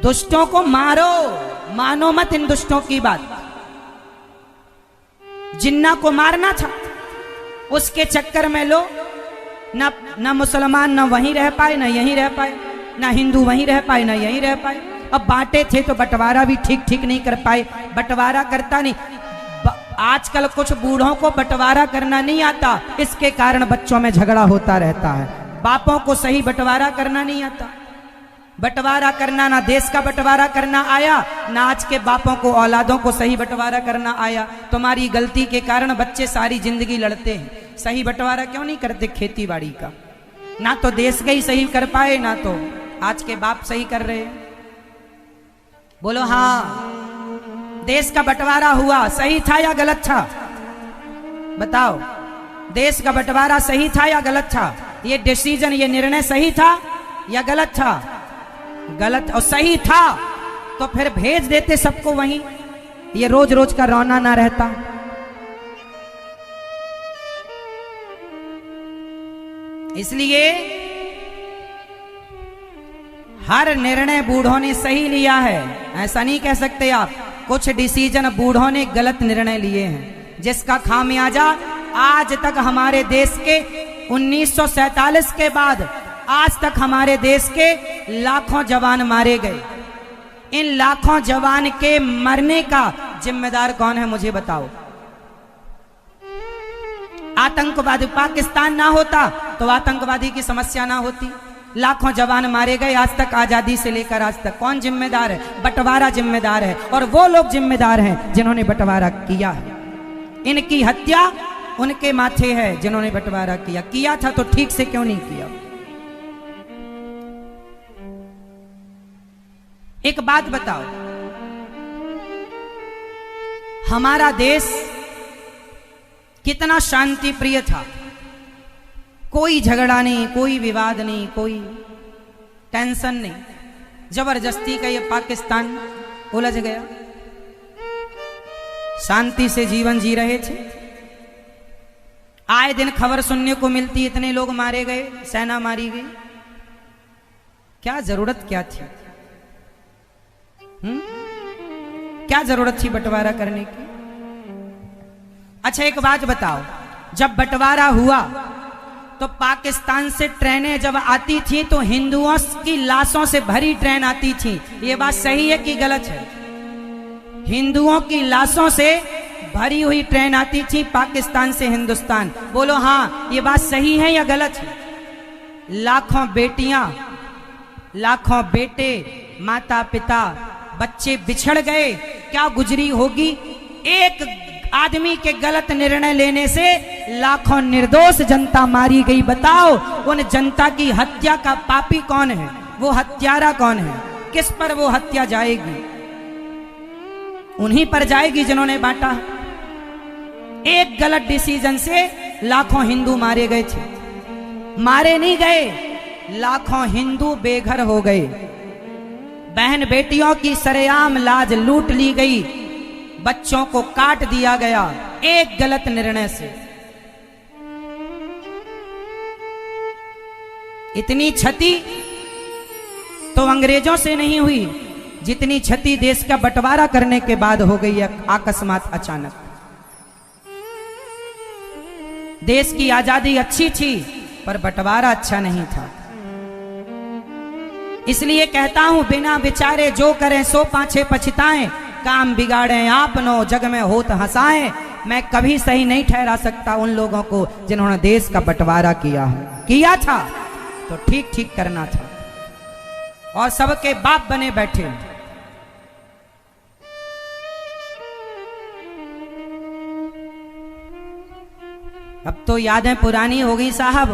दुष्टों को मारो, मानो मत इन दुष्टों की बात। जिन्ना को मारना था, उसके चक्कर में लो ना मुसलमान ना वहीं रह पाए, ना यहीं रह पाए, ना हिंदू वहीं रह पाए, ना यहीं रह पाए। अब बांटे थे तो बंटवारा भी ठीक नहीं कर पाए। बंटवारा करता नहीं। आजकल कुछ बूढ़ों को बंटवारा करना नहीं आता, इसके कारण बच्चों में झगड़ा होता रहता है। बापों को सही बंटवारा करना नहीं आता। बंटवारा करना, ना देश का बंटवारा करना आया, ना आज के बापों को औलादों को सही बंटवारा करना आया। तुम्हारी गलती के कारण बच्चे सारी जिंदगी लड़ते हैं। सही बंटवारा क्यों नहीं करते खेती बाड़ी का? ना तो देश का ही सही कर पाए, ना तो आज के बाप सही कर रहे। बोलो हाँ। देश का बंटवारा हुआ, सही था या गलत था? बताओ, देश का बंटवारा सही था या गलत था? ये डिसीजन, ये निर्णय सही था या गलत था? गलत। और सही था तो फिर भेज देते सबको वहीं, ये रोज रोज का रोना ना रहता। इसलिए हर निर्णय बूढ़ों ने सही लिया है, ऐसा नहीं कह सकते आप। कुछ डिसीजन बूढ़ों ने गलत निर्णय लिए हैं, जिसका खामियाजा आज तक हमारे देश के 1947 के बाद आज तक हमारे देश के लाखों जवान मारे गए। इन लाखों जवान के मरने का जिम्मेदार कौन है मुझे बताओ? आतंकवादी पाकिस्तान ना होता तो आतंकवादी की समस्या ना होती। लाखों जवान मारे गए आज तक, आजादी से लेकर आज तक। कौन जिम्मेदार है? बंटवारा जिम्मेदार है, और वो लोग जिम्मेदार हैं जिन्होंने बंटवारा किया है। इनकी हत्या उनके माथे है जिन्होंने बंटवारा किया था तो ठीक से क्यों नहीं किया? एक बात बताओ, हमारा देश कितना शांति प्रिय था। कोई झगड़ा नहीं, कोई विवाद नहीं, कोई टेंशन नहीं। जबरदस्ती का ये पाकिस्तान उलझ गया। शांति से जीवन जी रहे थे। आए दिन खबर सुनने को मिलती इतने लोग मारे गए, सेना मारी गई। क्या जरूरत क्या थी? क्या जरूरत थी बंटवारा करने की? अच्छा एक बात बताओ, जब बंटवारा हुआ तो पाकिस्तान से ट्रेनें जब आती थी तो हिंदुओं की लाशों से भरी ट्रेन आती थी। ये बात सही है कि गलत है? हिंदुओं की लाशों से भरी हुई ट्रेन आती थी पाकिस्तान से हिंदुस्तान। बोलो हाँ ये बात सही है या गलत है? लाखों बेटियां, लाखों बेटे, माता पिता, बच्चे बिछड़ गए। क्या गुजरी होगी? एक आदमी के गलत निर्णय लेने से लाखों निर्दोष जनता मारी गई। बताओ उन जनता की हत्या का पापी कौन है? वो हत्यारा कौन है? किस पर वो हत्या जाएगी? उन्हीं पर जाएगी जिन्होंने बांटा। एक गलत डिसीजन से लाखों हिंदू मारे गए थे। मारे नहीं गए, लाखों हिंदू बेघर हो गए। बहन बेटियों की सरेआम लाज लूट ली गई। बच्चों को काट दिया गया एक गलत निर्णय से। इतनी क्षति तो अंग्रेजों से नहीं हुई जितनी क्षति देश का बंटवारा करने के बाद हो गई है अकस्मात अचानक। देश की आजादी अच्छी थी पर बंटवारा अच्छा नहीं था। इसलिए कहता हूं बिना विचारे जो करें सो पाछे पछताएं, काम बिगाड़े आपनो जग में होत हंसाएं। मैं कभी सही नहीं ठहरा सकता उन लोगों को जिन्होंने देश का बंटवारा किया था तो ठीक ठीक करना था और सबके बाप बने बैठे। अब तो यादें पुरानी हो गई साहब।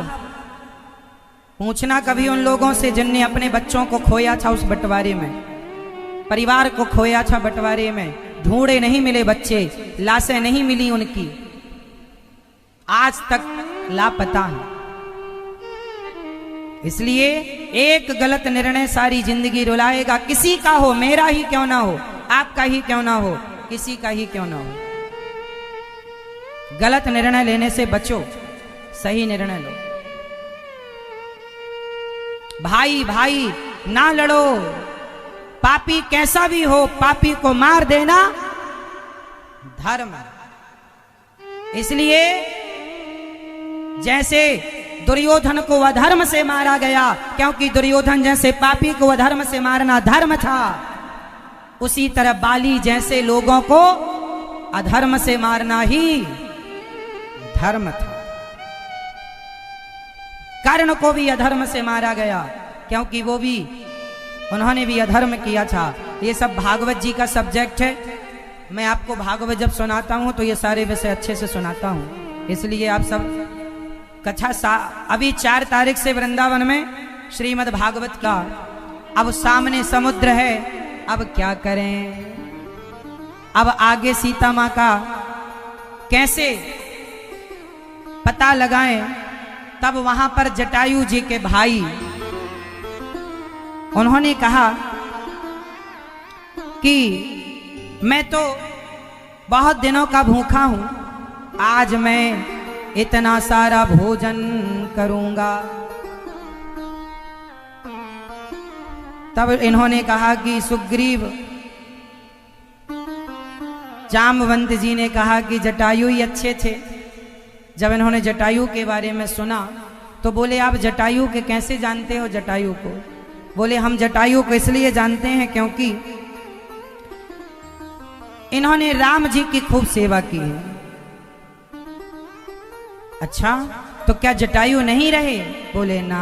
पूछना कभी उन लोगों से जिनने अपने बच्चों को खोया था उस बंटवारे में, परिवार को खोया था बंटवारे में। ढूंढे नहीं मिले बच्चे, लाशें नहीं मिली उनकी, आज तक लापता है। इसलिए एक गलत निर्णय सारी जिंदगी रुलाएगा। किसी का हो, मेरा ही क्यों ना हो, आपका ही क्यों ना हो, किसी का ही क्यों ना हो। गलत निर्णय लेने से बचो, सही निर्णय लो। भाई भाई ना लड़ो, पापी कैसा भी हो पापी को मार देना धर्म। इसलिए जैसे दुर्योधन को अधर्म से मारा गया क्योंकि दुर्योधन जैसे पापी को अधर्म से मारना धर्म था, उसी तरह बाली जैसे लोगों को अधर्म से मारना ही धर्म था। कर्ण को भी अधर्म से मारा गया क्योंकि वो भी, उन्होंने भी अधर्म किया था। ये सब भागवत जी का सब्जेक्ट है। मैं आपको भागवत जब सुनाता हूं तो ये सारे विषय अच्छे से सुनाता हूं। इसलिए आप सब कथा अभी 4 तारीख से वृंदावन में श्रीमद् भागवत का, अब सामने समुद्र है, अब क्या करें, अब आगे सीता मां का कैसे पता लगाएं। तब वहां पर जटायु जी के भाई उन्होंने कहा कि मैं तो बहुत दिनों का भूखा हूं, आज मैं इतना सारा भोजन करूंगा। तब इन्होंने कहा कि सुग्रीव, जामवंत जी ने कहा कि जटायु ही अच्छे थे। जब इन्होंने जटायु के बारे में सुना तो बोले आप जटायु के कैसे जानते हो जटायु को? बोले हम जटायु को इसलिए जानते हैं क्योंकि इन्होंने राम जी की खूब सेवा की है। अच्छा तो क्या जटायु नहीं रहे? बोले ना।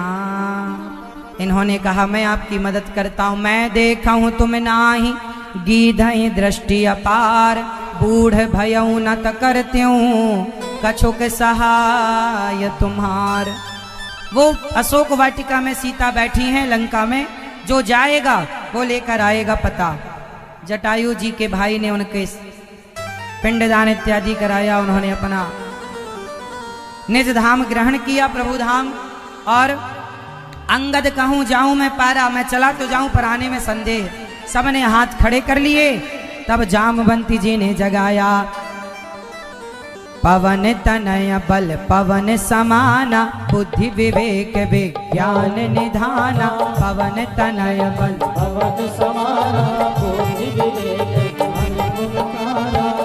इन्होंने कहा मैं आपकी मदद करता हूं। मैं देखा हूं तुम नाही गीधई दृष्टि अपार, बूढ़ भयऊ न त करत्यूं कछु के सहाय तुम्हार। वो अशोक वाटिका में सीता बैठी हैं लंका में, जो जाएगा वो लेकर आएगा पता। जटायु जी के भाई ने उनके पिंडदान इत्यादि कराया। उन्होंने अपना निज धाम ग्रहण किया, प्रभु धाम। और अंगद कहूं जाऊं मैं पारा, मैं चला तो जाऊं पर आने में संदेह। सबने हाथ खड़े कर लिए। तब जामवंती जी ने जगाया, पवन तनय बल पवन समाना, बुद्धि विवेक विज्ञान निधाना। पवन तनय बल पवन समाना, बुद्धि विवेक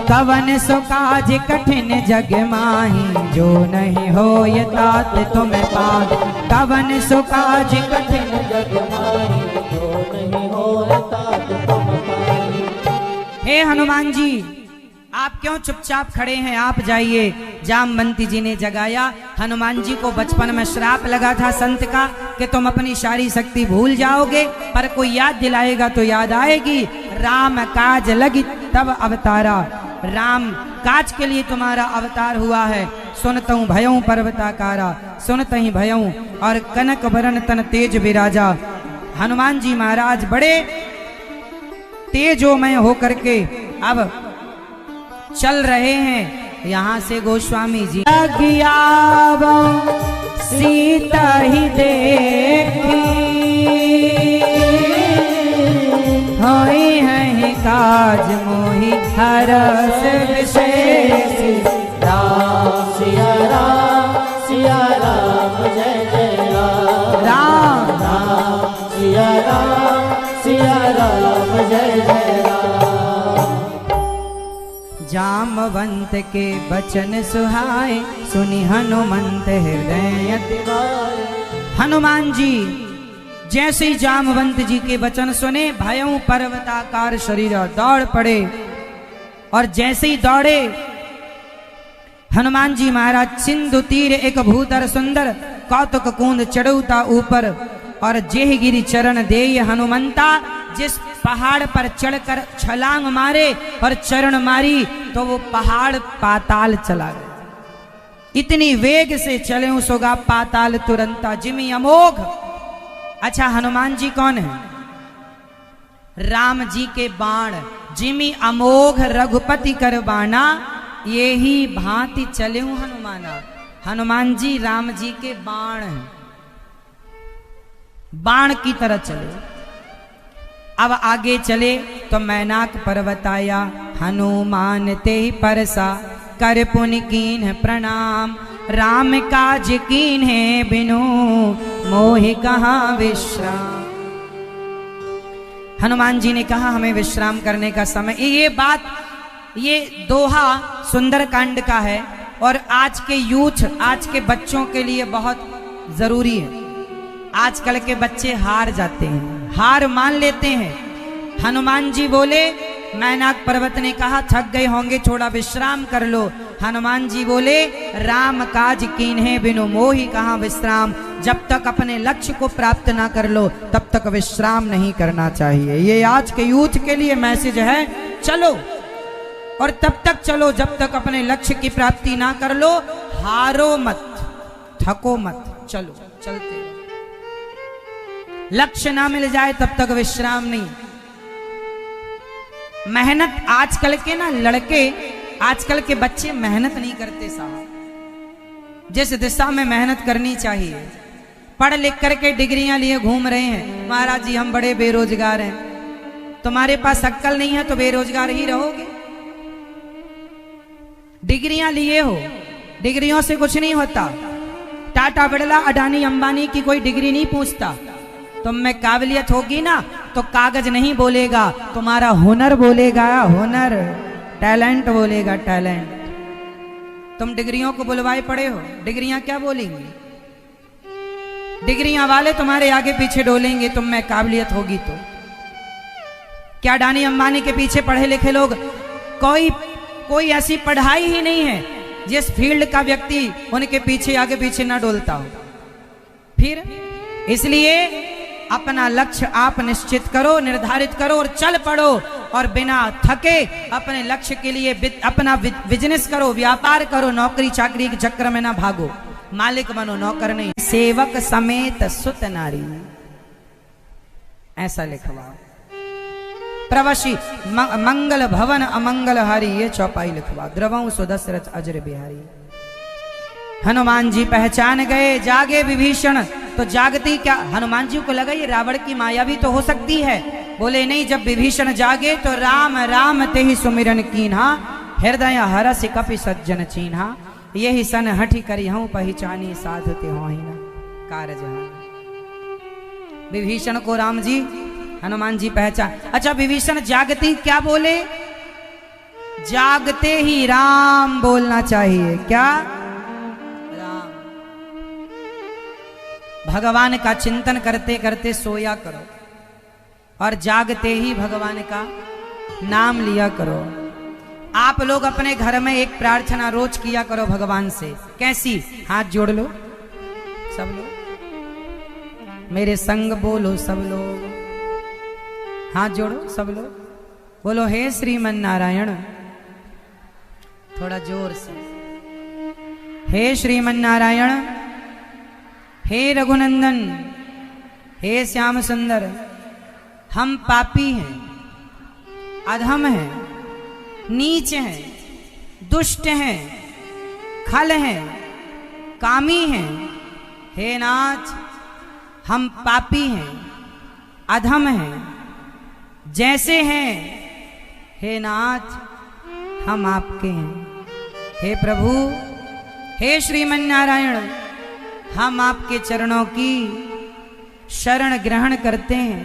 कवन सो काज कठिन जग माही, जो नहीं हो ये तात तुम्हें पाद। कवन सो काज कठिन जग माही, जो नहीं हो ये तात तुम्हें पाद। हे हनुमान जी, आप क्यों चुपचाप खड़े हैं, आप जाइए। जामवंती जी ने जगाया। हनुमान जी को बचपन में श्राप लगा था संत का कि तुम अपनी सारी शक्ति भूल जाओगे, पर कोई याद दिलाएगा तो याद आएगी। राम काज लगी तब अवतारा, राम काज के लिए तुम्हारा अवतार हुआ है। सुनतऊं भयऊं पर्वताकारा, सुनतहीं भयऊं और कनक वरण तन तेज विराजा। हनुमान जी महाराज बड़े तेजोमय होकर के अब चल रहे हैं। यहाँ से गोस्वामी जी सीता ही देखी होई है काज मोहि हरस विशेष। राम सिया राम सिया राम जय जय राम, राम सिया राम जय जय राम। जामवंत के बचन सुहाए, सुनि हनुमंत हृदय अति भाए। हनुमान जी जैसे ही जामवंत जी के वचन सुने, भयं पर्वताकार शरीर दौड़ पड़े। और जैसे ही दौड़े हनुमान जी महाराज, सिंधु तीर एक भूतर सुंदर, कौतुक कुंद चढ़ौता ऊपर। और जेह गिरि चरण देय हनुमंता, जिस पहाड़ पर चढ़कर छलांग मारे और चरण मारी तो वो पहाड़ पाताल चला गया। इतनी वेग से चले सोगा पाताल तुरंता, जिमि अमोघ। अच्छा, हनुमान जी कौन है? राम जी के बाण। जिमि अमोघ रघुपति कर बाना, ये ही भांति चले हनुमाना। हनुमान जी राम जी के बाण हैं, बाण की तरह चले। अब आगे चले तो मैनाक पर्वत आया, हनुमान ते परसा, कर पुनि कीन्ह प्रणाम। राम काज कीन्हे बिनु, मोहि कहाँ विश्राम। हनुमान जी ने कहा हमें विश्राम करने का समय। ये बात, ये दोहा सुंदरकांड का है और आज के यूथ, आज के बच्चों के लिए बहुत जरूरी है। आजकल के बच्चे हार जाते हैं, हार मान लेते हैं। हनुमान जी बोले, मैनाक पर्वत ने कहा थक गए होंगे, थोड़ा विश्राम कर लो। हनुमान जी बोले, राम काज कीन्हे बिनु, मोहि कहाँ विश्राम। जब तक अपने लक्ष्य को प्राप्त ना कर लो तब तक विश्राम नहीं करना चाहिए। ये आज के यूथ के लिए मैसेज है। चलो और तब तक चलो जब तक अपने लक्ष्य की प्राप्ति ना कर लो। हारो मत, थको मत, चलो चलते रहो। लक्ष्य ना मिल जाए तब तक विश्राम नहीं। मेहनत, आजकल के ना लड़के, आजकल के बच्चे मेहनत नहीं करते साहब। जिस दिशा में मेहनत करनी चाहिए, पढ़ लिख करके डिग्रियां लिए घूम रहे हैं। महाराज जी हम बड़े बेरोजगार हैं। तुम्हारे पास अक्ल नहीं है तो बेरोजगार ही रहोगे। डिग्रियां लिए हो, डिग्रियों से कुछ नहीं होता। टाटा बिड़ला अडानी अंबानी की कोई डिग्री नहीं पूछता। तुम में काबिलियत होगी ना तो कागज नहीं बोलेगा, तुम्हारा हुनर बोलेगा। हुनर, टैलेंट बोलेगा, टैलेंट। तुम डिग्रियों को बुलवाए पड़े हो, डिग्रियां क्या बोलेंगी? डिग्रियां वाले तुम्हारे आगे पीछे डोलेंगे तुम में काबिलियत होगी तो। क्या अडानी अंबानी के पीछे पढ़े लिखे लोग, कोई ऐसी पढ़ाई ही नहीं है जिस फील्ड का व्यक्ति उनके पीछे आगे पीछे ना डोलता हो। फिर इसलिए अपना लक्ष्य आप निश्चित करो, निर्धारित करो और चल पड़ो। और बिना थके अपने लक्ष्य के लिए अपना बिजनेस करो, व्यापार करो। नौकरी चाकरी के चक्कर में ना भागो। मालिक बनो, नौकर नहीं। सेवक समेत सुत नारी, ऐसा लिखवा। प्रवशी मंगल भवन अमंगल हारी, ये चौपाई लिखवा। द्रवं सुदशरथ अजर बिहारी। हनुमान जी पहचान गए। जागे विभीषण, तो जागती क्या? हनुमान जी को लगा ये रावण की माया भी तो हो सकती है। बोले नहीं, जब विभीषण जागे तो राम राम ते ही सुमिरन कीन्हा, हृदय हरस कपि सज्जन चीन्हा। यही सन हठी करी हूं पहचानी, साधते हो ही न कारज। विभीषण को राम जी, हनुमान जी पहचान। अच्छा, विभीषण जागती क्या बोले? जागते ही राम बोलना चाहिए। क्या? राम। भगवान का चिंतन करते करते सोया करो और जागते ही भगवान का नाम लिया करो। आप लोग अपने घर में एक प्रार्थना रोज किया करो भगवान से। कैसी? हाथ जोड़ लो सब लोग, मेरे संग बोलो सब लोग, हाथ जोड़ो सब लोग, बोलो हे श्रीमन नारायण, थोड़ा जोर से, हे श्रीमन नारायण, हे रघुनंदन, हे श्याम सुंदर, हम पापी हैं, अधम हैं, नीच हैं, दुष्ट हैं, खल हैं, कामी हैं। हे नाथ, हम पापी हैं, अधम हैं, जैसे हैं हे नाथ हम आपके हैं। हे प्रभु, हे श्रीमन नारायण, हम आपके चरणों की शरण ग्रहण करते हैं।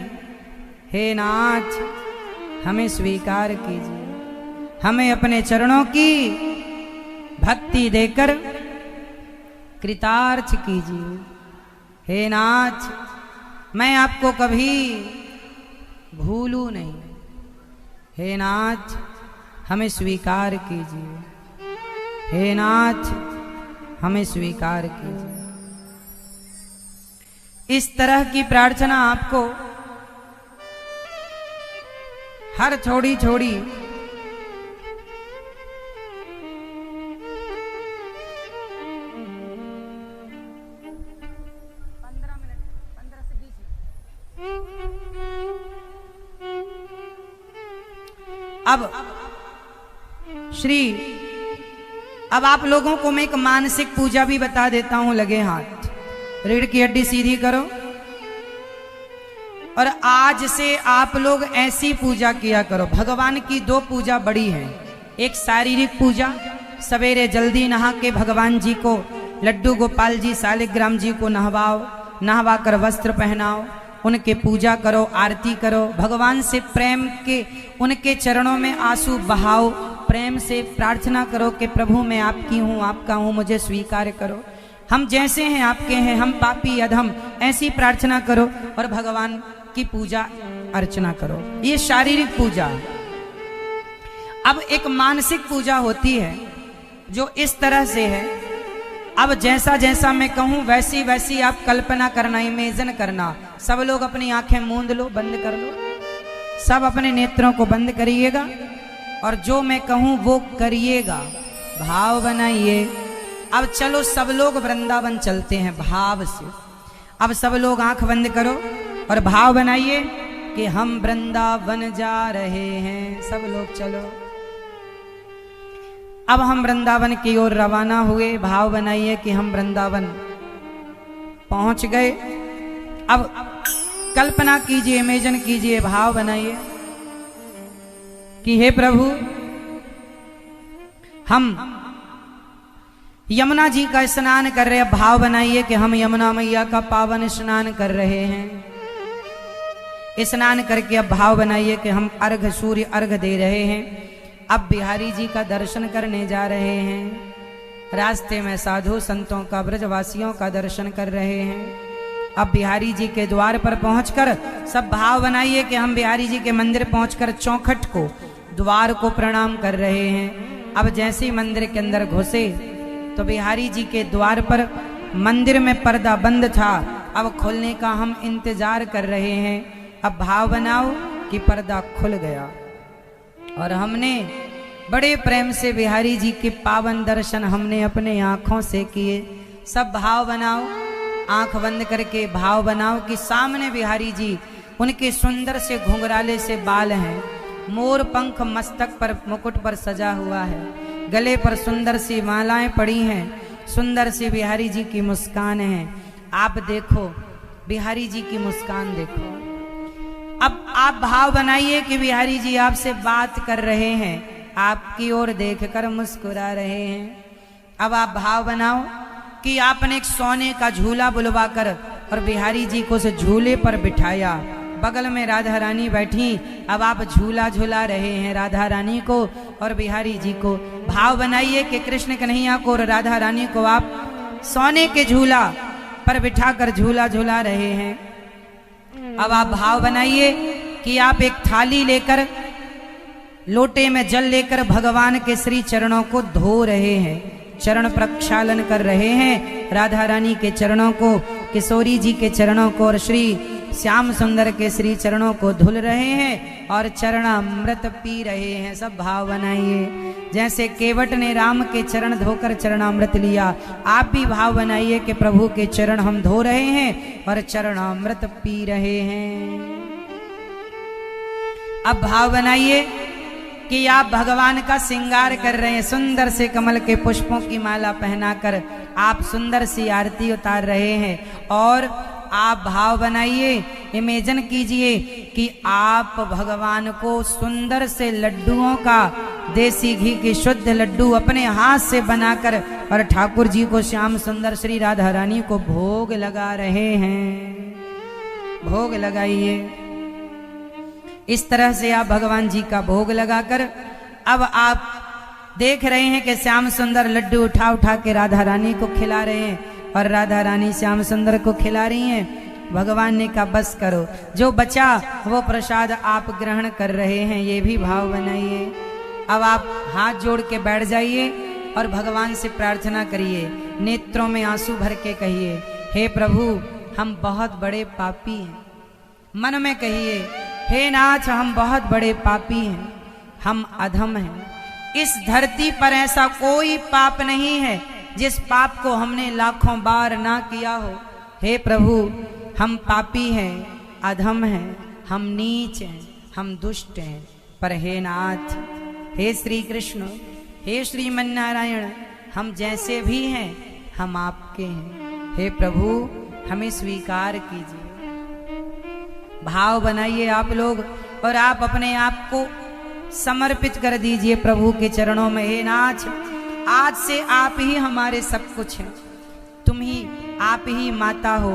हे नाथ, हमें स्वीकार कीजिए, हमें अपने चरणों की भक्ति देकर कृतार्थ कीजिए। हे नाथ, मैं आपको कभी भूलूं नहीं। हे नाथ, हमें स्वीकार कीजिए। हे नाथ, हमें स्वीकार कीजिए। इस तरह की प्रार्थना आपको हर थोड़ी थोड़ी अब आप लोगों को मैं एक मानसिक पूजा भी बता देता हूं। लगे हाथ, रीढ़ की हड्डी सीधी करो और आज से आप लोग ऐसी पूजा किया करो। भगवान की दो पूजा बड़ी है। एक शारीरिक पूजा, सवेरे जल्दी नहा के भगवान जी को, लड्डू गोपाल जी सालिग्राम जी को नहवाओ, नहवा कर वस्त्र पहनाओ, उनके पूजा करो, आरती करो, भगवान से प्रेम के उनके चरणों में आंसू बहाओ, प्रेम से प्रार्थना करो कि प्रभु मैं आपकी हूँ, आपका हूँ, मुझे स्वीकार करो, हम जैसे हैं आपके हैं, हम पापी अधम, ऐसी प्रार्थना करो और भगवान की पूजा अर्चना करो। ये शारीरिक पूजा। अब एक मानसिक पूजा होती है जो इस तरह से है। अब जैसा जैसा मैं कहूं वैसी वैसी आप कल्पना करना, इमेजिन करना। सब लोग अपनी आंखें मूंद लो, बंद कर लो, सब अपने नेत्रों को बंद करिएगा और जो मैं कहूं वो करिएगा, भाव बनाइए। अब चलो सब लोग वृंदावन चलते हैं भाव से। अब सब लोग आंख बंद करो और भाव बनाइए कि हम वृंदावन जा रहे हैं। सब लोग चलो, अब हम वृंदावन की ओर रवाना हुए। भाव बनाइए कि हम वृंदावन पहुंच गए। अब कल्पना कीजिए, इमेजिन कीजिए, भाव बनाइए कि हे प्रभु, हम यमुना जी का स्नान कर रहे हैं। भाव बनाइए कि हम यमुना मैया का पावन स्नान कर रहे हैं। स्नान करके अब भाव बनाइए कि हम अर्घ, सूर्य अर्घ दे रहे हैं। अब बिहारी जी का दर्शन करने जा रहे हैं। रास्ते में साधु संतों का, ब्रजवासियों का दर्शन कर रहे हैं। अब बिहारी जी के द्वार पर पहुंचकर सब भाव बनाइए कि हम बिहारी जी के मंदिर पहुंचकर चौखट को, द्वार को प्रणाम कर रहे हैं। अब जैसे ही मंदिर के अंदर घुसे तो बिहारी जी के द्वार पर मंदिर में पर्दा बंद था, अब खुलने का हम इंतजार कर रहे हैं। अब भाव बनाओ कि पर्दा खुल गया और हमने बड़े प्रेम से बिहारी जी के पावन दर्शन हमने अपने आंखों से किए। सब भाव बनाओ, आंख बंद करके भाव बनाओ कि सामने बिहारी जी, उनके सुंदर से घुंघराले से बाल हैं, मोर पंख मस्तक पर, मुकुट पर सजा हुआ है, गले पर सुंदर सी मालाएं पड़ी हैं, सुंदर सी बिहारी जी की मुस्कान है। आप देखो बिहारी जी की मुस्कान देखो। अब आप भाव बनाइए कि बिहारी जी आपसे बात कर रहे हैं, आपकी ओर देखकर मुस्कुरा रहे हैं। अब आप भाव बनाओ कि आपने एक सोने का झूला बुलवा कर और बिहारी जी को उस झूले पर बिठाया। बगल में राधा रानी बैठी, अब आप झूला झूला रहे हैं राधा रानी को और बिहारी जी को। भाव बनाइए कि कृष्ण कन्हैया को और राधा रानी को आप सोने के झूला पर बिठाकर झूला झूला रहे हैं। अब आप भाव बनाइए कि आप एक थाली लेकर लोटे में जल लेकर भगवान के श्री चरणों को धो रहे हैं, चरण प्रक्षालन कर रहे हैं। राधा रानी के चरणों को, किशोरी जी के चरणों को और श्री श्याम सुंदर के श्री चरणों को धुल रहे हैं और चरणामृत पी रहे हैं। सब भाव बनाइए, जैसे केवट ने राम के चरण धोकर चरणामृत लिया, आप भी भाव बनाइए कि प्रभु के चरण हम धो रहे हैं और चरणामृत पी रहे हैं। अब भाव बनाइए कि आप भगवान का श्रृंगार कर रहे हैं, सुंदर से कमल के पुष्पों की माला पहनाकर आप सुंदर सी आरती उतार रहे हैं। और आप भाव बनाइए, इमेजिन कीजिए कि आप भगवान को सुंदर से लड्डुओं का, देसी घी के शुद्ध लड्डू अपने हाथ से बनाकर और ठाकुर जी को, श्याम सुंदर श्री राधा रानी को भोग लगा रहे हैं। भोग लगाइए, इस तरह से आप भगवान जी का भोग लगाकर अब आप देख रहे हैं कि श्याम सुंदर लड्डू उठा उठा के राधा रानी को खिला रहे हैं और राधा रानी श्याम सुंदर को खिला रही हैं। भगवान ने कहा बस करो, जो बचा वो प्रसाद आप ग्रहण कर रहे हैं, ये भी भाव बनाइए। अब आप हाथ जोड़ के बैठ जाइए और भगवान से प्रार्थना करिए, नेत्रों में आंसू भर के कहिए, हे प्रभु हम बहुत बड़े पापी हैं। मन में कहिए, हे नाथ हम बहुत बड़े पापी हैं, हम अधम हैं। इस धरती पर ऐसा कोई पाप नहीं है जिस पाप को हमने लाखों बार ना किया हो। हे प्रभु हम पापी हैं, अधम हैं, हम नीच हैं, हम दुष्ट हैं, पर हे नाथ, हे श्री कृष्ण, हे श्रीमन नारायण, हम जैसे भी हैं हम आपके हैं। हे प्रभु हमें स्वीकार कीजिए। भाव बनाइए आप लोग और आप अपने आप को समर्पित कर दीजिए प्रभु के चरणों में। हे नाथ, आज से आप ही हमारे सब कुछ हैं, तुम ही, आप ही माता हो,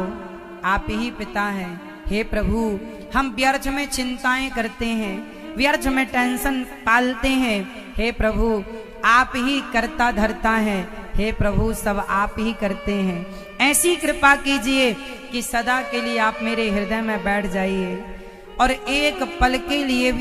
आप ही पिता हैं। हे प्रभु हम व्यर्थ में चिंताएं करते हैं, व्यर्थ में टेंशन पालते हैं। हे प्रभु आप ही करता धरता है, हे प्रभु सब आप ही करते हैं। ऐसी कृपा कीजिए कि सदा के लिए आप मेरे हृदय में बैठ जाइए और एक पल के लिए भी